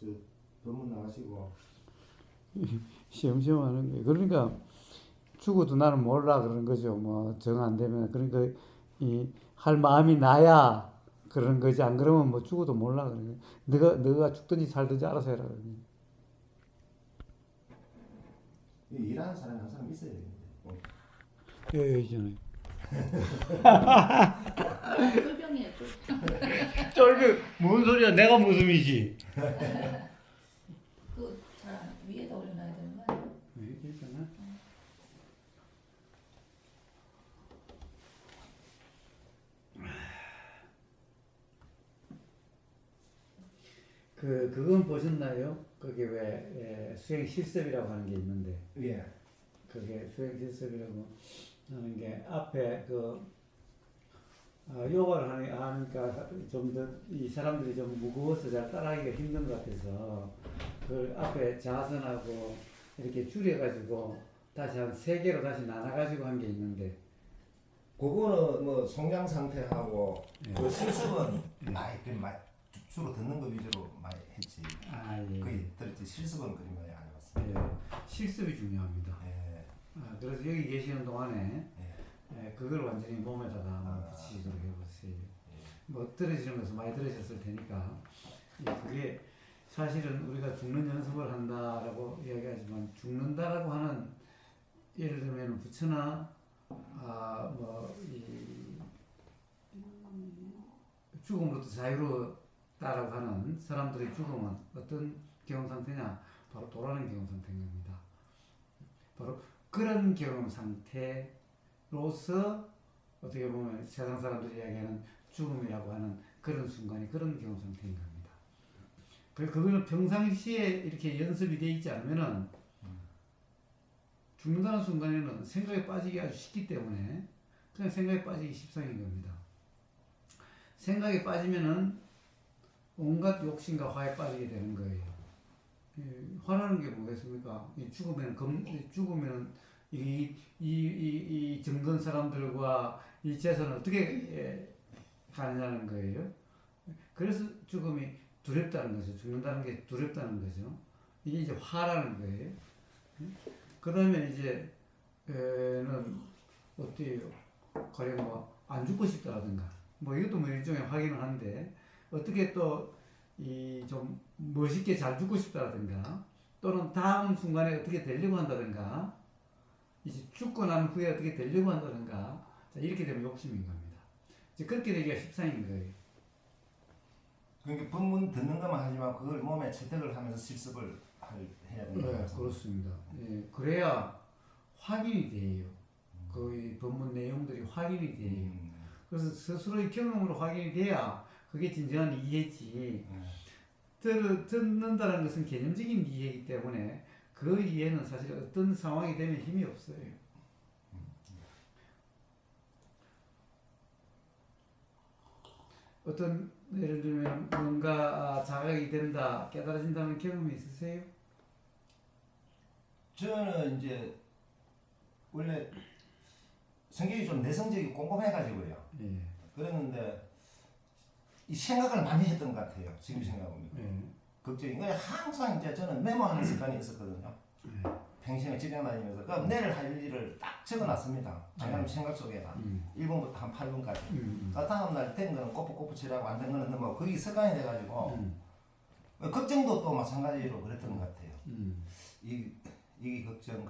저 법문 나가시고 시험시험 하는 거예요. 그러니까 죽어도 나는 몰라 그런 거죠. 뭐 정 안 되면 그러니까 이 할 마음이 나야 그런 거지. 안 그러면 뭐 죽어도 몰라 그러는 거예요. 너가 죽든지 살든지 알아서 해라 그러는 일하는 사람이 한 사람 있어야 되는데. 거예요. 있잖아요. 쫄병이에요, 쫄병. 쫄병 뭔 소리야? 내가 무슨이지? 그 잘 위에다 올려놔야 되는 거 아니야? 괜찮아? 그건 보셨나요? 그게 왜 수행 실습이라고 하는 게 있는데 예. 그게 수행 실습이라고 하는 게 앞에 요가를 하니까 좀 더 이 사람들이 좀 무거워서 잘 따라하기가 힘든 것 같아서 그 앞에 자선하고 이렇게 줄여가지고 다시 한 3개로 다시 나눠가지고 한 게 있는데 그거는 뭐 성장 상태하고 예. 그 실습은 많이 주로 듣는 거 위주로 많이 했지. 예. 거의 들었지. 실습은 그리 많이 안 해봤어. 예. 실습이 중요합니다. 예. 그래서 여기 계시는 동안에 예. 그걸 완전히 몸에다가 한번 붙이도록 해보세요. 뭐 떨어지는 것은 많이 들으셨을 테니까 그게 사실은 우리가 죽는 연습을 한다라고 이야기하지만 죽는다라고 하는 예를 들면 부처나 죽음으로부터 자유롭다라고 하는 사람들의 죽음은 어떤 경험 상태냐? 바로 돌아가는 경험 상태인 겁니다. 바로 그런 경험 상태로서 어떻게 보면 세상 사람들이 이야기하는 죽음이라고 하는 그런 순간이 그런 경험 상태인 겁니다. 그거는 평상시에 이렇게 연습이 되어 있지 않으면은 죽는다는 순간에는 생각에 빠지기 아주 쉽기 때문에 그냥 생각에 빠지기 십상인 겁니다. 생각에 빠지면은 온갖 욕심과 화에 빠지게 되는 거예요. 화라는 게 뭐겠습니까? 죽으면 이 정든 사람들과 이 재산을 어떻게 가느냐는 거예요. 그래서 죽음이 두렵다는 거죠. 죽는다는 게 두렵다는 거죠. 이게 이제 화라는 거예요. 그 다음에 이제 는 어때요? 가령 뭐안 죽고 싶다라든가 뭐 이것도 뭐 일종의 확인을 하는데 어떻게 또 이 좀 멋있게 잘 죽고 싶다라든가 또는 다음 순간에 어떻게 되려고 한다든가 이제 죽고 난 후에 어떻게 되려고 한다든가 자, 이렇게 되면 욕심인 겁니다. 이제 그렇게 되기가 십상인 거예요. 그러니까 법문 듣는 것만 하지만 그걸 몸에 채택을 하면서 실습을 해야 되는 거죠. 네, 그렇습니다. 예, 그래야 확인이 돼요. 그 법문 내용들이 확인이 돼요. 그래서 스스로의 경험으로 확인이 돼야 그게 진정한 이해지. 듣는다는 것은 개념적인 이해이기 때문에 그 이해는 사실 어떤 상황이 되면 힘이 없어요. 어떤 예를 들면 뭔가 자각이 된다, 깨달아진다는 경험이 있으세요? 저는 이제 원래 성격이 좀 내성적이고 꼼꼼해가지고요. 예. 그랬는데 이 생각을 많이 했던 것 같아요. 지금 생각해보면. 예. 걱정이. 그러니까 항상 이제 저는 메모하는 습관이 있었거든요. 평생을 직장 다니면서. 그럼 내일 할 일을 딱 적어놨습니다. 장남 생각 속에다. 1번부터 한 8번까지. 그 다음날 된 거는 꼬푸꼬푸 칠하고 안 된 거는 넘어가고 그게 습관이 돼가지고 걱정도 또 마찬가지로 그랬던 것 같아요. 이 걱정.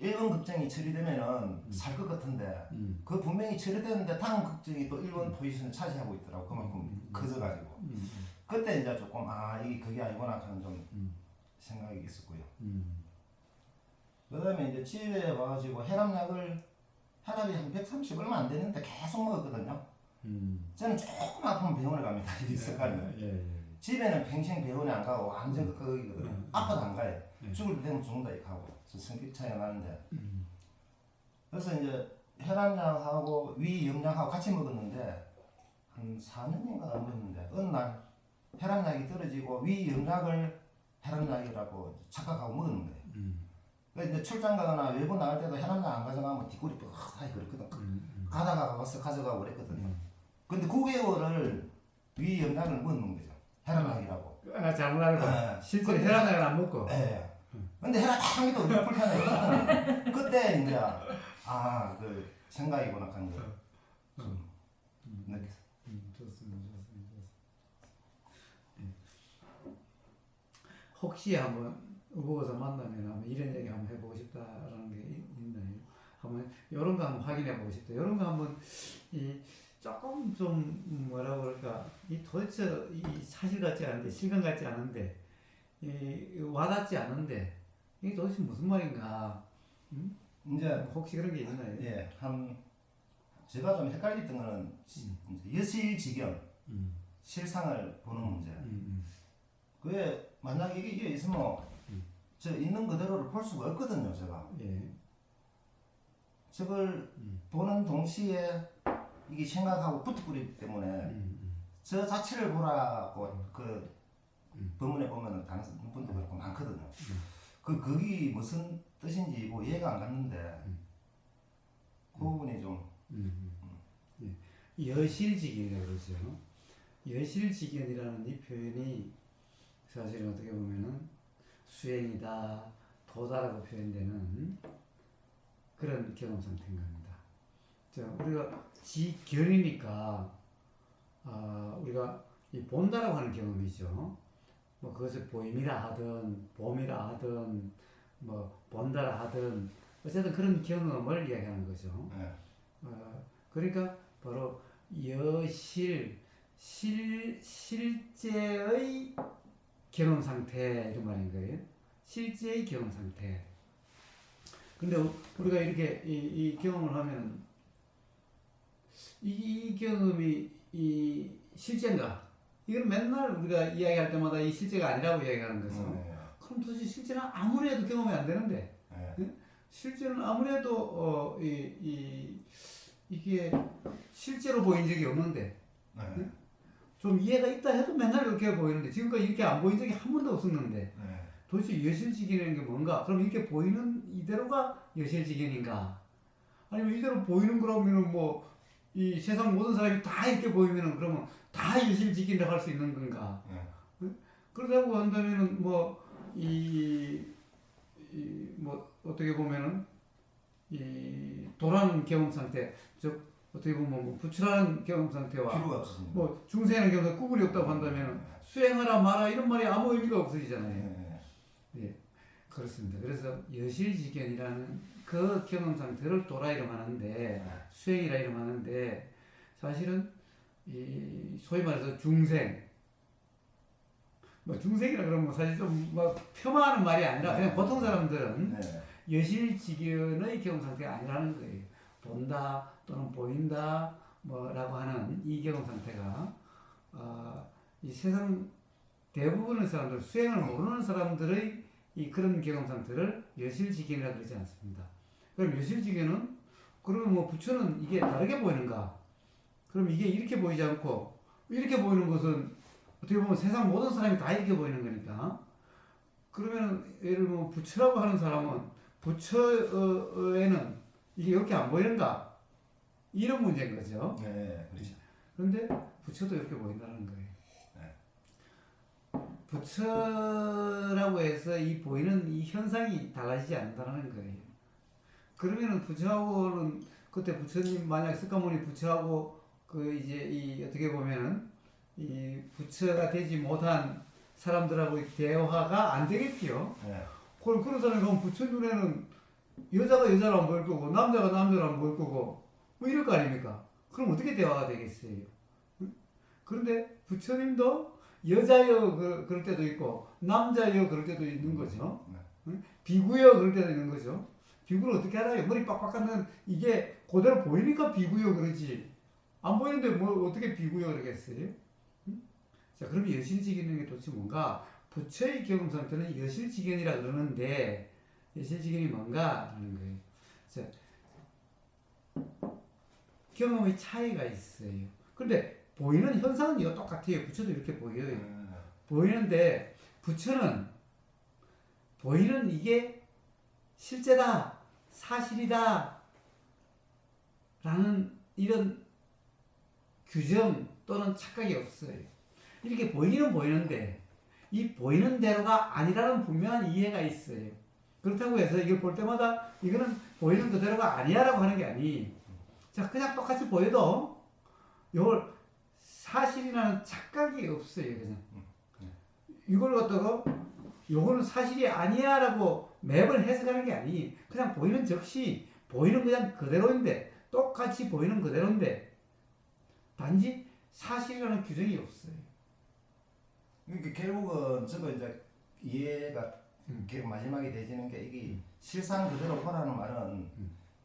1번 걱정이 처리되면은 살 것 같은데 그 분명히 처리되는데 다음 걱정이 또 1번 포지션을 차지하고 있더라고. 그만큼 커져가지고 그때 이제 조금 이게 그게 아니구나 하는 좀 생각이 있었고요. 그 다음에 이제 집에 와가지고 혈압약을 혈압이 한 130 얼마 안 되는데 계속 먹었거든요. 저는 조금 아프면 병원에 갑니다. 이 습관이. 집에는 평생 병원에 안 가고 완전 극극이거든요. 아파도 안 가요. 죽을 때 되면 죽는다 이렇게 하고. 성격 차이가 나는데. 그래서 이제 혈압약하고 위염약하고 같이 먹었는데 한 4년인가 안 먹었는데 어느 날 혈압약이 떨어지고 위염약을 혈압약이라고 착각하고 먹는 거예요. 그래서 이제 출장 가거나 외부 나갈 때도 혈압약 안 가져가면 뒷골이 뻑하게 그랬거든. 가다가 와서 가져가고 그랬거든요. 근데 9개월을 위염약을 먹는 거죠. 혈압약이라고. 잘못 알고 실제로 혈압약을 안 먹고. 예. 근데 혈압 향기도 불편해요. 그때 이제 그 생각이구나 하는 걸 좀 느꼈어요. 좋습니다. 예. 혹시 한번 의복에서 만나면 한번 이런 얘기 한번 해보고 싶다라는 게 있나요? 한번 이런 거 한번 확인해 보고 싶다. 이런 거 한번 조금 좀 뭐라고 그럴까 이 도대체 이 사실 같지 않은데 실감 같지 않은데 와닿지 않은데 이게 도대체 무슨 말인가? 이제 혹시 그런 게 있나요? 예, 제가 좀 헷갈렸던 거는 이제 여실직연 실상을 보는 문제. 그게 만약 이게 있으면 저 있는 그대로를 볼 수가 없거든요, 제가. 예. 저걸 보는 동시에 이게 생각하고 붙어버리기 때문에 저 자체를 보라고 그 법문에 보면은 다른 분도 그렇고 많거든요. 그게 무슨 뜻인지 뭐 이해가 안 갔는데 그 부분이 좀 예. 여실직연이라고 그러죠. 여실직연이라는 이 표현이 사실은 어떻게 보면은 수행이다, 도다라고 표현되는 그런 경험 상태인 겁니다. 자, 우리가 지견이니까 우리가 이 본다라고 하는 경험이죠. 뭐 그것을 보임이라 하든 봄이라 하든 뭐 본다라 하든 어쨌든 그런 경험을 이야기하는 거죠. 네. 그러니까 바로 실제의 경험 상태 이런 말인 거예요. 실제의 경험 상태. 근데 우리가 이렇게 이 경험을 하면 이 경험이 이 실제인가? 이걸 맨날 우리가 이야기할 때마다 이 실제가 아니라고 이야기하는 거죠. 그럼 도대체 실제는 아무리 해도 경험이 안 되는데, 실제는 아무리 해도 이게 실제로 보인 적이 없는데, 좀 이해가 있다 해도 맨날 이렇게 보이는데, 지금까지 이렇게 안 보인 적이 한 번도 없었는데, 도대체 여실직연이라는 게 뭔가? 그럼 이렇게 보이는 이대로가 여실직연인가? 아니면 이대로 보이는 거라면은 뭐, 이 세상 모든 사람이 다 이렇게 보이면은 그러면 다 여실직연이라고 할 수 있는 건가? 그러다고 한다면은 뭐, 뭐, 어떻게 보면은, 도라는 경험 상태, 즉, 어떻게 보면 뭐 부추라는 경험 상태와 필요가 없어집니다. 뭐 중생하는 경험 상태 구분이 없다고 한다면 수행하라 마라 이런 말이 아무 의미가 없어지잖아요. 예, 그렇습니다. 그래서 여실직연이라는 그 경험 상태를 도라 이름하는데 수행이라 이름하는데 사실은 이 소위 말해서 중생 뭐 중생이라 그러면 사실 좀 막 폄하하는 말이 아니라 그냥 보통 사람들은 여실직연의 경험 상태가 아니라는 거예요. 본다 또는 보인다 뭐라고 하는 이 경험 상태가 이 세상 대부분의 사람들 수행을 모르는 사람들의 이 그런 경험 상태를 여실직연이라고 그러지 않습니다. 그럼 여실직연은 그러면 뭐 부처는 이게 다르게 보이는가? 그럼 이게 이렇게 보이지 않고 이렇게 보이는 것은 어떻게 보면 세상 모든 사람이 다 이렇게 보이는 거니까 그러면 예를 들면 부처라고 하는 사람은 부처에는 이게 이렇게 안 보이는가? 이런 문제인 거죠. 네, 그렇죠. 그런데 부처도 이렇게 보인다는 거예요. 부처라고 해서 이 보이는 이 현상이 달라지지 않는다는 거예요. 그러면은 부처하고는 그때 부처님 만약 석가모니 부처하고 그 이제 이 어떻게 보면은 이 부처가 되지 못한 사람들하고 대화가 안 되겠지요. 그런 사람이 그럼 부처 눈에는 여자가 여자를 안 보일 거고 남자가 남자를 안 보일 거고 뭐 이럴 거 아닙니까? 그럼 어떻게 대화가 되겠어요? 그런데 부처님도 여자여 그럴 때도 있고 남자여 그럴 때도 있는 거죠. 비구여 그럴 때도 있는 거죠. 비구를 어떻게 알아요? 머리 빡빡하면 이게 그대로 보이니까 비구여 그러지. 안 보이는데 뭐 어떻게 비구여 그러겠어요? 자, 그럼 여실직연인 게 도대체 뭔가? 부처의 경험 상태는 여실직연이라 그러는데 여실직연이 뭔가 하는 거예요. 자, 경험의 차이가 있어요. 그런데 보이는 현상은 이거 똑같아요. 부처도 이렇게 보여요. 보이는데 부처는 보이는 이게 실제다, 사실이다 라는 이런 규정 또는 착각이 없어요. 이렇게 보이는 보이는데 이 보이는 대로가 아니라는 분명한 이해가 있어요. 그렇다고 해서 이걸 볼 때마다 이거는 보이는 그대로가 아니야라고 하는 게 아니. 자, 그냥 똑같이 보여도 이걸 사실이라는 착각이 없어요. 그냥 이걸 갖다가 요거는 사실이 아니야라고 매번 해석하는 게 아니. 그냥 보이는 즉시 보이는 그냥 그대로인데 똑같이 보이는 그대로인데 단지 사실이라는 규정이 없어요. 그러니까 결국은 저거 이제 이해가 마지막에 되지는 게 이게 실상 그대로 보라는 말은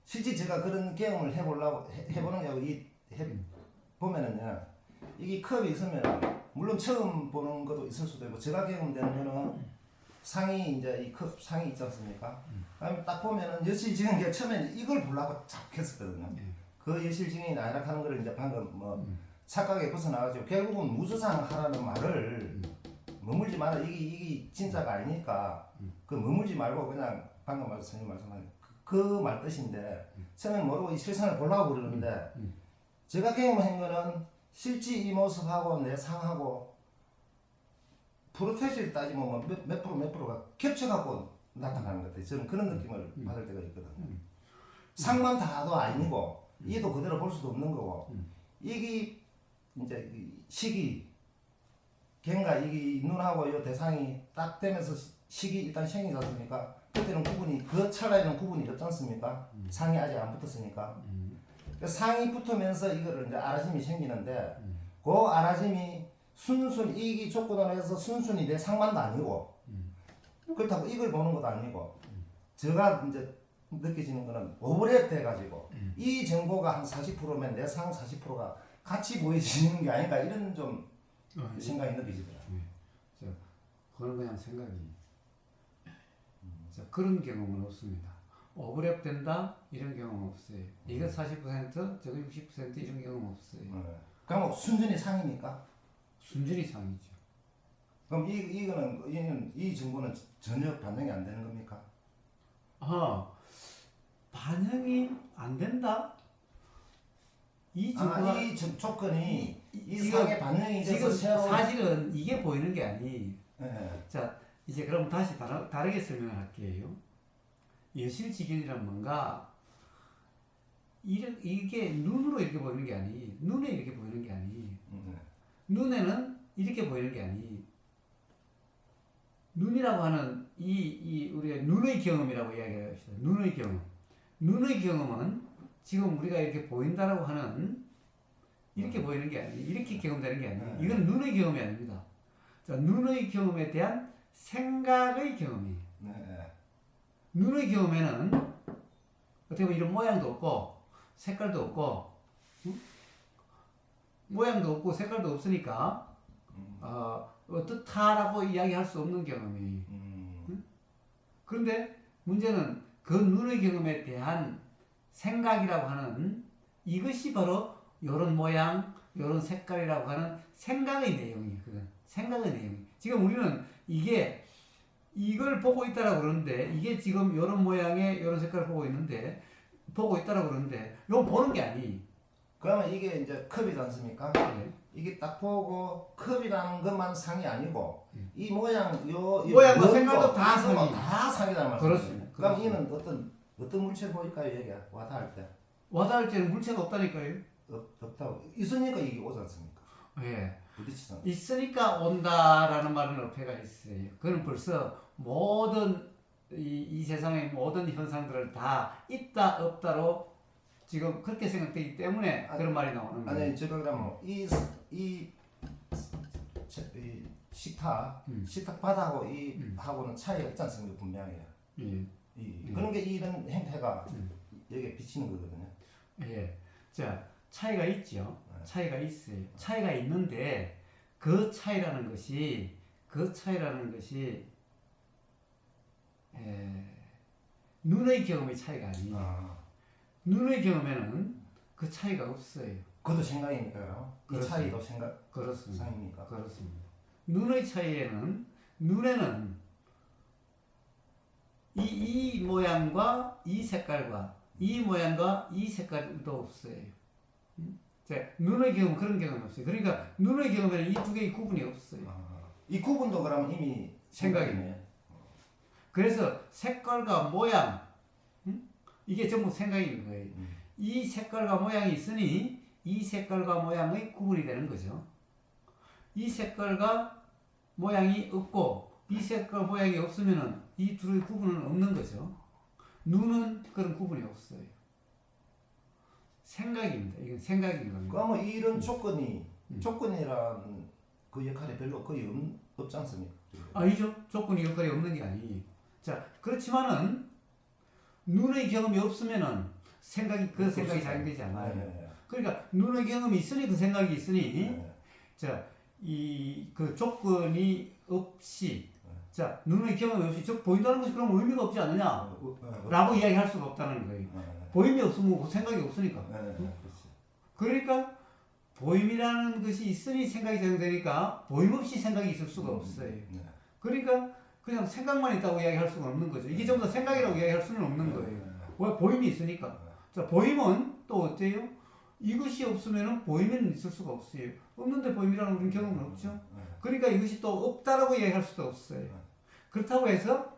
실제 제가 그런 경험을 해보려고 해보는 게 아니고 보면은요 이게 컵이 있으면 물론 처음 보는 것도 있을 수도 있고 제가 경험되는 상이 이제 이 컵 상이 있지 않습니까? 그다음에 딱 보면은 여실증인 게 처음에 이걸 보려고 잡혔었거든요. 그 여실증이 나락하는 거를 이제 방금 뭐 착각에 벗어나가지고 결국은 무주상 하라는 말을 머물지 마라. 이게 진짜가 아니니까 그 머물지 말고 그냥 방금 선생님 말씀하신 그 말 뜻인데 처음에 모르고 이 실상을 보려고 그러는데 제가 경험한 거는 실제 이 모습하고 내 상하고 프로테이지를 따지면 몇 프로가 겹쳐갖고 나타나는 것 같아요. 저는 그런 느낌을 받을 때가 있거든요. 상만 다도 아니고 이도 그대로 볼 수도 없는 거고 이게 이제 시기 갱가 이게 눈하고 이 대상이 딱 되면서 식이 일단 생기지 않습니까? 그때는 구분이 그 찰나에는 구분이 없지 않습니까? 상이 아직 안 붙었으니까. 그러니까 상이 붙으면서 이거를 이제 아라짐이 생기는데 그 아라짐이 순순히 이 조건으로 해서 순순히 내 상만도 아니고 그렇다고 이걸 보는 것도 아니고 제가 이제 느껴지는 거는 오버랩 돼가지고 이 정보가 한 40%면 내 상 40%가 같이 보여지는 게 아닌가 이런 좀 생각이 느껴지더라고요. 그건 그냥 생각이. 자, 그런 경험은 없습니다. 오버랩 된다 이런 경험 없어요. 이거 40% 저거 60% 이런 경험 없어요. 그럼 순전히 상입니까? 순전히 상이죠. 그럼 이 정보는 전혀 반영이 안 되는 겁니까? 반영이 안 된다? 이 조건이 이 상에 반영이 돼서 지금 사실은 이게 보이는 게 아니. 네. 자, 이제 그럼 다시 다르게 설명을 할게요. 여실직연이란 뭔가 이게 눈으로 이렇게 보이는 게 아니, 눈에 이렇게 보이는 게 아니, 눈에는 이렇게 보이는 게 아니. 눈이라고 하는 우리가 눈의 경험이라고 이야기를 합시다. 눈의 경험. 눈의 경험은 지금 우리가 이렇게 보인다라고 하는 이렇게 보이는 게 아니, 이렇게 경험되는 게 아니. 이건 눈의 경험이 아닙니다. 자, 눈의 경험에 대한 생각의 경험이에요. 눈의 경험에는 어떻게 보면 이런 모양도 없고 색깔도 없고 모양도 없고 색깔도 없으니까 어떻다라고 이야기할 수 없는 경험이에요. 그런데 문제는 그 눈의 경험에 대한 생각이라고 하는 이것이 바로 요런 모양, 요런 색깔이라고 하는 생각의 내용이에요. 그건 생각의 내용이. 지금 우리는 이걸 보고 있다라고 그러는데 이게 지금 요런 모양의 요런 색깔을 보고 있다라고 그러는데 이건 보는 게 아니. 그러면 이게 이제 컵이지 않습니까? 네. 이게 딱 보고 컵이라는 것만 상이 아니고 이 모양과 모양과 색깔도 다 상이. 다 상이라는 말이죠. 그렇습니다. 그럼 이는 어떤 물체 보일까요? 얘가 와닿을 때? 와닿을 때는 물체가 없다니까요. 없다고 있으니까 이게 오지 않습니까? 예. 부딪히잖아. 있으니까 온다라는 말은 어폐가 있어요. 그건 벌써 모든 이 세상의 모든 현상들을 다 있다 없다로 지금 그렇게 생각되기 때문에 그런 말이 나오는 거예요. 아니 제가 그러면 이 식탁 바닥하고 하고는 차이가 있지 않습니까? 분명해요. 그런 게 이런 형태가 여기에 비치는 거거든요. 예. 자, 차이가 있죠. 차이가 있어요. 차이가 있는데 그 차이라는 것이 눈의 경험의 차이가 아니에요. 눈의 경험에는 그 차이가 없어요. 그것도 생각입니까? 그럼? 이 차이도 생각 그렇습니다. 상입니까? 그렇습니다. 눈의 차이에는 눈에는 이 모양과 이 색깔과 이 모양과 이 색깔도 없어요. 자, 눈의 경험 그런 경험이 없어요. 그러니까 눈의 경험에는 이 두 개의 구분이 없어요. 이 구분도 그러면 이미 생각이네. 그래서 색깔과 모양, 이게 전부 생각인 거예요. 이 색깔과 모양이 있으니 이 색깔과 모양의 구분이 되는 거죠. 이 색깔과 모양이 없고 이 색깔 모양이 없으면은 이 둘의 구분은 없는 거죠. 눈은 그런 구분이 없어요. 생각입니다. 이건 생각인 겁니다. 그러면 이런 조건이란 그 역할이 별로 거의 없지 않습니까? 아니죠. 조건이 역할이 없는 게 아니에요. 자, 그렇지만은 눈의 경험이 없으면은 그 생각이 작용되지 않아요. 네. 그러니까 눈의 경험이 있으니 그 생각이 있으니 네. 자, 그 조건이 없이 자, 눈의 경험이 없이 저 보인다는 것이 그럼 의미가 없지 않느냐? 라고 이야기할 수가 없다는 거예요. 보임이 없으면 그 생각이 없으니까. 그러니까 보임이라는 것이 있으니 생각이 작용되니까 보임 없이 생각이 있을 수가 없어요. 그러니까 그냥 생각만 있다고 이야기할 수가 없는 거죠. 이게 전부 다 생각이라고 이야기할 수는 없는 거예요. 왜? 보임이 있으니까. 자, 보임은 또 어때요? 이것이 없으면 보임은 있을 수가 없어요. 없는데 보임이라는 우리는 경험은 없죠. 그러니까 이것이 또 없다라고 이야기할 수도 없어요. 그렇다고 해서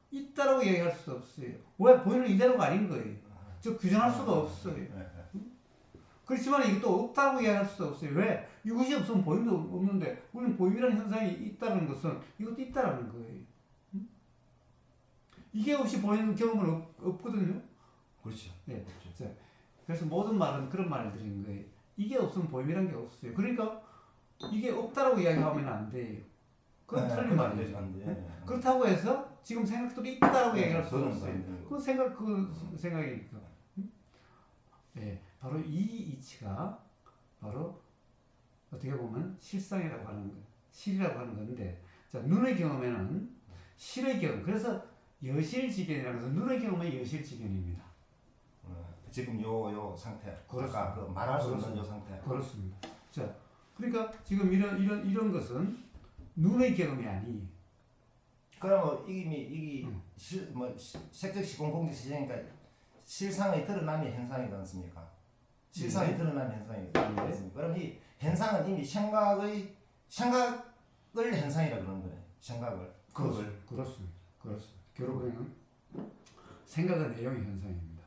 있다라고 이야기할 수도 없어요. 왜? 보이는 이대로가 아닌 거예요. 즉 규정할 수가 없어요. 그렇지만 이것도 없다고 이야기할 수도 없어요. 왜? 이것이 없으면 보임도 없는데 우리는 보임이라는 현상이 있다는 것은 이것도 있다라는 거예요. 이게 없이 보이는 경험은 없거든요. 그렇죠. 네. 자, 그래서 모든 말은 그런 말을 드리는 거예요. 이게 없으면 보임이라는 게 없어요. 그러니까 이게 없다라고 이야기하면 안 돼요. 그건 틀린 말이죠. 그렇다고 해서 지금 생각도 있다라고 얘기할 수 없어요. 그 생각이니까. 네, 바로 이 이치가 바로 어떻게 보면 실상이라고 하는 거, 실이라고 하는 건데, 자, 눈의 경험에는 실의 경험. 그래서 여실지견이라는 것은 눈의 경험의 여실지견입니다. 지금 요 상태. 그렇습니다. 그 말할 수 없는 요 상태. 그렇습니다. 자, 그러니까 지금 이런 것은 눈의 경험이 아니에요. 그러면 이게 색적 시공공지 시제니까 실상의 드러남이 현상이지 않습니까? 실상이 드러남이 현상이지 않습니까? 그럼 이 현상은 이미 생각을 현상이라 그러는 거예요. 생각을. 그렇습니다. 결국에는 생각은 내용의 현상입니다.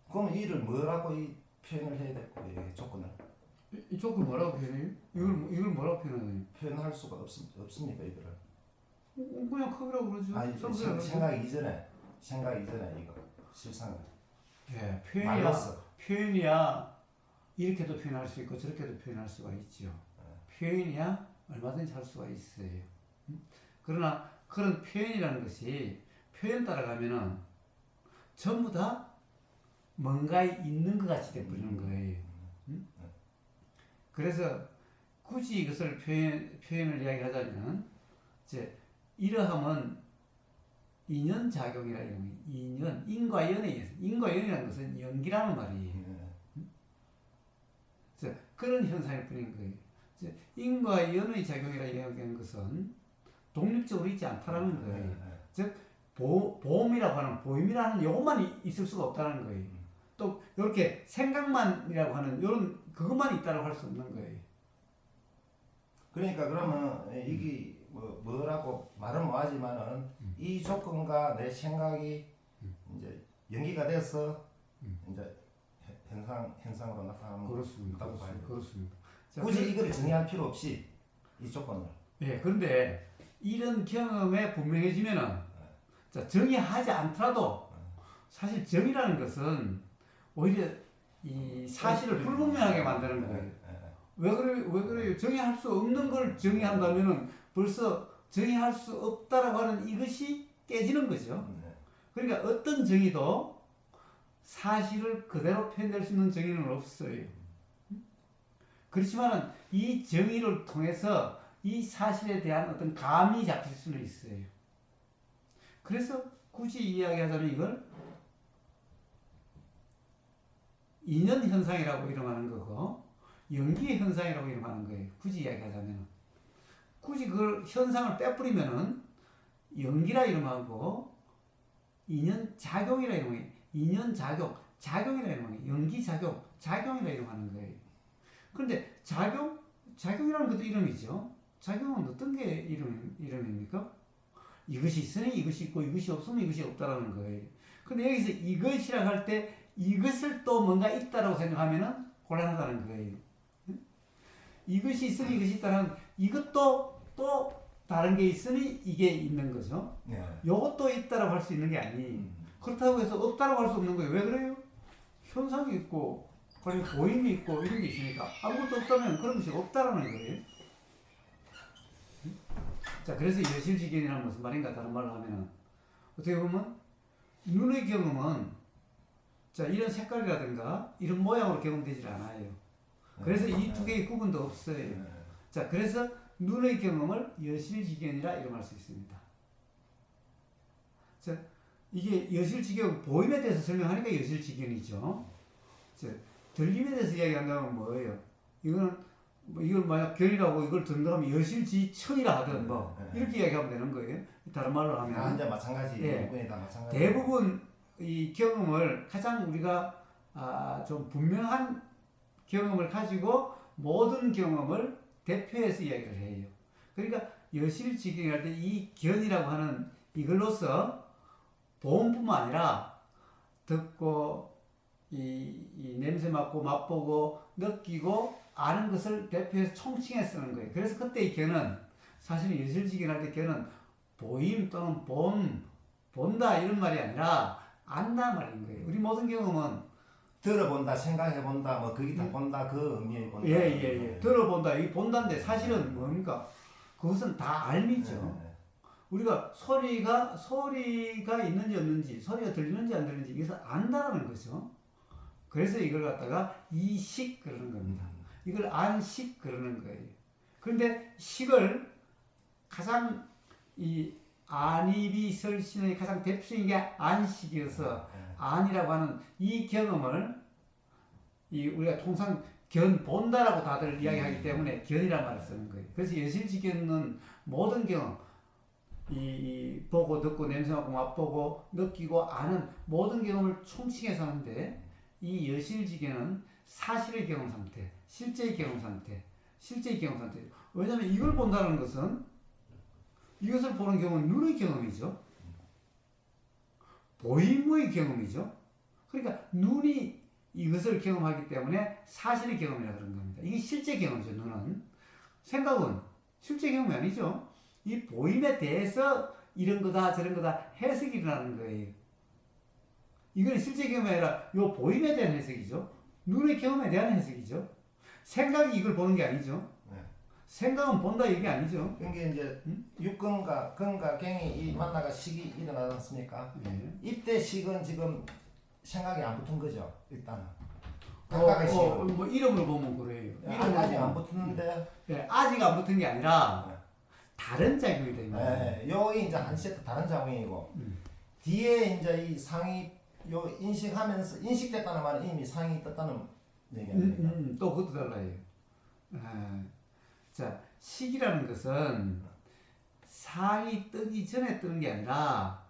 그럼 이를 뭐라고 이 표현을 해야 될 거예요? 조건을. 이 조건 뭐라고 표현해요? 이걸 뭐라고 표현해요? 표현할 수가 없습니까 이거를? 그냥 컵이라고 그러죠. 아니 생각 이전에 이거 실상을. 네, 말로써. 표현이야 이렇게도 표현할 수 있고 저렇게도 표현할 수가 있죠. 표현이야 얼마든지 할 수가 있어요. 그러나 그런 표현이라는 것이 표현 따라가면은 전부 다 뭔가에 있는 것 같이 돼버리는 거예요. 그래서 굳이 이것을 표현을 이야기하자면 이제 이러함은 인연작용이라 이런 인연, 인과 연에 의해서 인과연이라는 것은 연기라는 말이에요. 그래서 그런 현상일 뿐인 거예요. 이제 인과 연의 작용이라 이야기하는 것은 독립적으로 있지 않다라는 거예요. 즉 보험이라고 하는 보임이라는 요것만 있을 수가 없다는 거예요. 또 이렇게 생각만이라고 하는 이런 그것만 있다라고 할 수 없는 거예요. 그러니까 그러면 이게 뭐라고 말은 뭐하지만은 이 조건과 내 생각이 이제 연기가 돼서 이제 현상으로 나타나는 그렇습니다. 거라고 봐야 돼요. 그렇습니다. 자, 굳이 이걸 정의할 필요 없이 이 조건을. 예, 그런데 이런 경험에 분명해지면은 자, 정의하지 않더라도 사실 정의라는 것은 오히려 이 사실을 불분명하게 만드는 거예요. 왜 그래요? 정의할 수 없는 걸 정의한다면은 벌써 정의할 수 없다라고 하는 이것이 깨지는 거죠. 그러니까 어떤 정의도 사실을 그대로 표현될 수 있는 정의는 없어요. 그렇지만은 이 정의를 통해서 이 사실에 대한 어떤 감이 잡힐 수는 있어요. 그래서 굳이 이야기하자면 이걸 인연 현상이라고 이름하는 거고 연기의 현상이라고 이름하는 거예요. 굳이 이야기하자면 굳이 그걸 현상을 빼버리면은 연기라 이름하고 인연 작용이라 이름하는 인연 작용이라 이름하는 연기 작용이라 이름하는 거예요. 그런데 작용이라는 것도 이름이죠. 작용은 어떤 게 이름입니까? 이것이 있으니 이것이 있고 이것이 없으면 이것이 없다라는 거예요. 근데 여기서 이것이라고 할 때 이것을 또 뭔가 있다라고 생각하면은 곤란하다는 거예요. 이것이 있으니 이것이 있다는 이것도 또 다른 게 있으니 이게 있는 거죠. 네. 요것도 있다라고 할 수 있는 게 아니. 그렇다고 해서 없다라고 할 수 없는 거예요. 왜 그래요? 현상이 있고 그리고 보임이 있고 이런 게 있으니까 아무것도 없다면 그런 것이 없다라는 거예요. 자, 그래서 여실직견이라는 무슨 말인가 다른 말로 하면은 어떻게 보면 눈의 경험은 자 이런 색깔이라든가 이런 모양으로 경험되질 않아요. 그래서 이 두 개의 구분도 없어요. 자, 그래서 눈의 경험을 여실직견이라 이름할 수 있습니다. 자, 이게 여실직견 보임에 대해서 설명하니까 여실직견이죠. 자, 들림에 대해서 이야기한다면 뭐예요? 이거는 뭐 이걸 만약 견이라고 이걸 든다면 여실지천이라 하든 뭐 이렇게 이야기하면 되는 거예요. 다른 말로 하면 이제 마찬가지. 예. 이분이 다 마찬가지. 대부분 이 경험을 가장 우리가 좀 분명한 경험을 가지고 모든 경험을 대표해서 이야기를 해요. 그러니까 여실직견 할 때 이 견이라고 하는 이걸로서 보험뿐만 아니라 듣고 이 냄새 맡고 맛보고 느끼고 아는 것을 대표해서 총칭해 쓰는 거예요. 그래서 그때 이 견은 사실은 여실직견 할 때 견은 보임 또는 본다 이런 말이 아니라 안다 말인 거예요. 우리 모든 경험은 들어본다, 생각해본다, 뭐 거기 다 본다 그 의미의 본다. 예. 들어본다, 이 본다인데 사실은 뭡니까? 그것은 다 알미죠. 우리가 소리가 있는지 없는지, 소리가 들리는지 안 들리는지 이것을 안다라는 거죠. 그래서 이걸 갖다가 이식 그러는 겁니다. 이걸 안식 그러는 거예요. 그런데 식을 가장 이 안이비설신의 가장 대표적인 게 안식이어서 안이라고 하는 이 경험을 우리가 통상 견 본다라고 다들 이야기하기 때문에 견이라는 말을 쓰는 거예요. 그래서 여실직견은 모든 경험 이 보고 듣고 냄새맡고 맛보고 느끼고 아는 모든 경험을 총칭해서 하는데 이 여실직견은 사실의 경험 상태, 실제의 경험 상태. 왜냐하면 이걸 본다는 것은 이것을 보는 경험은 눈의 경험이죠. 보임의 경험이죠. 그러니까 눈이 이것을 경험하기 때문에 사실의 경험이라 그런 겁니다. 이게 실제 경험이죠. 눈은. 생각은 실제 경험이 아니죠. 이 보임에 대해서 이런 거다 저런 거다 해석이 일어나는 거예요. 이건 실제 경험이 아니라 이 보임에 대한 해석이죠. 눈의 경험에 대한 해석이죠. 생각이 이걸 보는 게 아니죠. 생각은 본다 이게 아니죠. 그러니까 이제 육근과 근과 갱이 이 만나가 식이 일어나지 않습니까? 이때 식은 지금 생각이 안 붙은 거죠. 일단은. 각각의 식은. 뭐 이름을 보면 그래요. 아직 안 붙었는데. 네, 아직 안 붙은 게 아니라 다른 작용이 되는 거예요. 네, 여기 이제 한 세트 다른 작용이고 뒤에 이제 이 상이 요 인식하면서 인식됐다는 말은 이미 상이 떴다는 얘기입니다. 또 그것도 달라요. 자, 식이라는 것은 상이 뜨기 전에 뜨는 게 아니라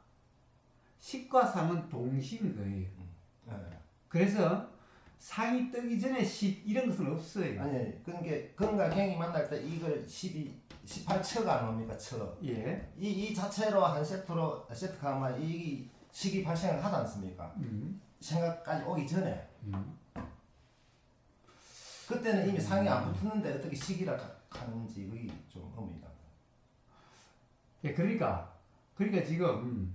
식과 상은 동시인 거예요. 그래서 상이 뜨기 전에 식 이런 것은 없어요. 아니, 그러니까 근과 갱이 만날 때 이걸 18처가 안 옵니까? 처. 예. 이 자체로 한 세트가 아마 이 식이 발생을 하지 않습니까? 생각까지 오기 전에. 그때는 이미 상이 안 붙었는데 어떻게 식이라 하는지 그게 좀 의문이다. 예, 그러니까 지금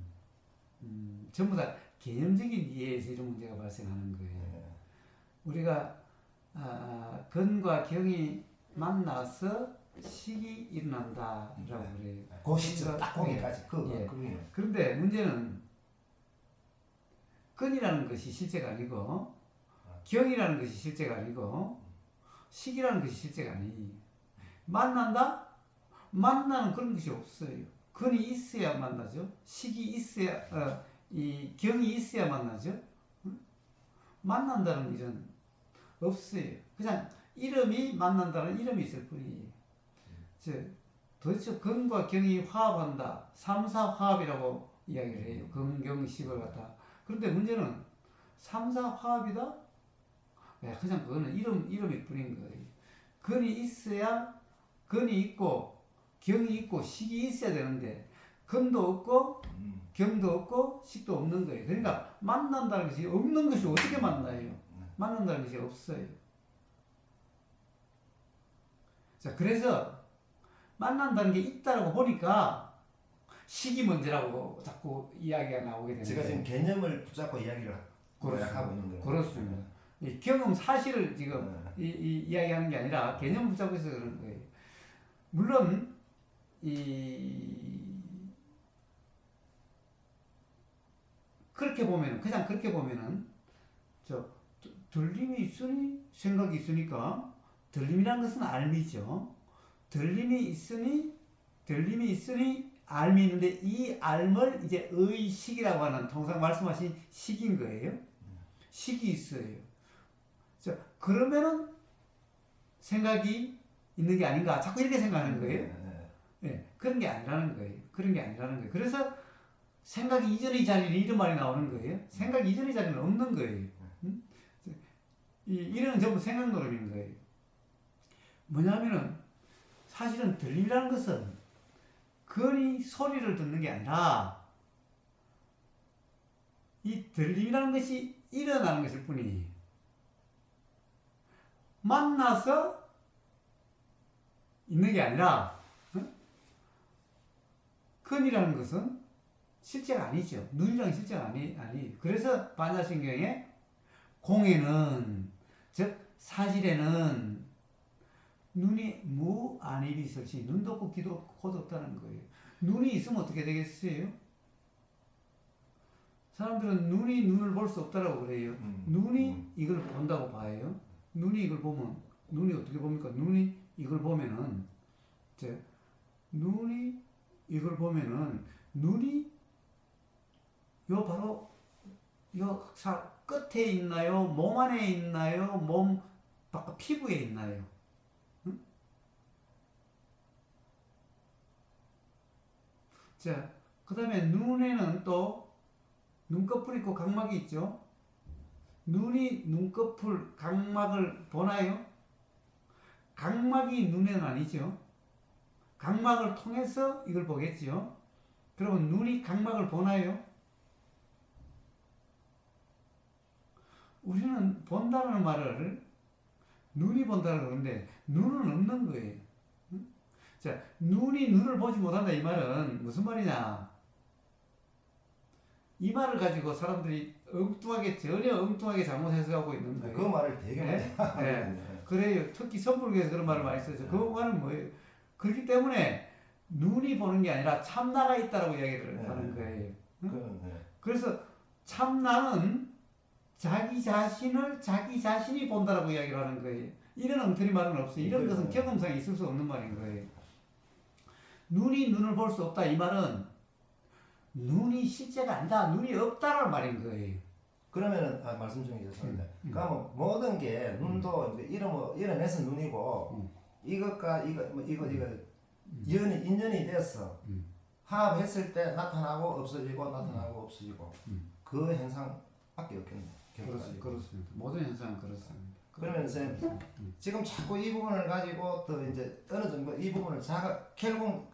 전부 다 개념적인 이해에서 이런 문제가 발생하는 거예요. 우리가 근과 경이 만나서 식이 일어난다라고 그래요. 그 시점 딱 거기까지 그런데 문제는 근이라는 것이 실제가 아니고 경이라는 것이 실제가 아니고 식이라는 것이 실제가 아니에요. 만난다? 만나는 그런 것이 없어요. 근이 있어야 만나죠. 식이 있어야 이 경이 있어야 만나죠. 만난다는 일은 없어요. 그냥 이름이 만난다는 이름이 있을 뿐이에요. 도대체 근과 경이 화합한다. 3, 4 화합이라고 이야기를 해요. 근경식을 갖다. 그런데 문제는 3, 4 화합이다? 그냥 그거는 이름일 뿐인 거예요. 근이 있어야 근이 있고 경이 있고 식이 있어야 되는데 근도 없고 경도 없고 식도 없는 거예요. 그러니까 만난다는 것이 없는 것이 어떻게 만나요? 만난다는 것이 없어요. 자, 그래서 만난다는 게 있다라고 보니까 식이 문제라고 자꾸 이야기가 나오게 되는 제가 거예요. 지금 개념을 붙잡고 이야기를 하고 있는 거예요. 그렇습니다. 이 경험 사실을 지금 이야기하는 게 아니라 개념을 붙잡고 있어서 그런 거예요. 물론 그렇게 보면은 그냥 그렇게 보면은 들림이 있으니 생각이 있으니까 들림이라는 것은 알미죠. 들림이 있으니 알미 있는데 이 알을 이제 의식이라고 하는 통상 말씀하신 식인 거예요. 식이 있어요. 자, 그러면은 생각이 있는 게 아닌가 자꾸 이렇게 생각하는 거예요. 예, 그런 게 아니라는 거예요. 그런 게 아니라는 거예요. 그래서 생각이 이전의 자리는 이런 말이 나오는 거예요. 생각이 이전의 자리는 없는 거예요. 이런 전부 생각 노름인 거예요. 뭐냐면은 사실은 들림이라는 것은 근이 소리를 듣는 게 아니라 이 들림이라는 것이 일어나는 것일 뿐이에요. 만나서 있는 게 아니라 근이라는 것은 실제가 아니죠. 눈이랑 실제가 아니. 그래서 반야신경에 공에는 즉 사실에는 눈이 무안입이 있을지 눈도 없고 귀도 없고 코도 없다는 거예요. 눈이 있으면 어떻게 되겠어요? 사람들은 눈이 눈을 볼 수 없다라고 그래요. 눈이 이걸 본다고 봐요. 눈이 이걸 보면 눈이 어떻게 봅니까? 눈이 이걸 보면은 눈이 이걸 보면은 눈이 요 바로 요 끝에 있나요? 몸 안에 있나요? 몸 바깥 피부에 있나요? 응? 자, 그 다음에 눈에는 또 눈꺼풀 있고 각막이 있죠. 눈이 눈꺼풀 각막을 보나요? 각막이 눈에는 아니죠. 각막을 통해서 이걸 보겠죠. 그러면 눈이 각막을 보나요? 우리는 본다는 말을 눈이 본다는 그러는데 눈은 없는 거예요. 자, 눈이 눈을 보지 못한다 이 말은 무슨 말이냐? 이 말을 가지고 사람들이 전혀 엉뚱하게 잘못 해석하고 있는 거예요. 그 말을 되게 많이 네. 그래요. 특히 선불교에서 그런 말을 많이 쓰죠. 그 말은 뭐예요? 그렇기 때문에 눈이 보는 게 아니라 참나가 있다라고 이야기를 하는 거예요. 그래서 참나는 자기 자신을 자기 자신이 본다라고 이야기를 하는 거예요. 이런 엉터리 말은 없어요. 이런 것은 경험상에 있을 수 없는 말인 거예요. 눈이 눈을 볼 수 없다 이 말은 눈이 실제가 아니다. 눈이 없다라는 말인 거예요. 그러면은 말씀 중에 죄송합니다. 그러니까 뭐 모든 게 눈도 이제 이름에서 눈이고 이것과 이거 인연이 돼서 화합했을 때 나타나고 없어지고 나타나고 없어지고 그 현상밖에 없겠네요. 그렇습니다. 모든 현상은 그렇습니다. 그러면 선생님 지금 자꾸 이 부분을 가지고 또 이제 어느 정도 이 부분을 결국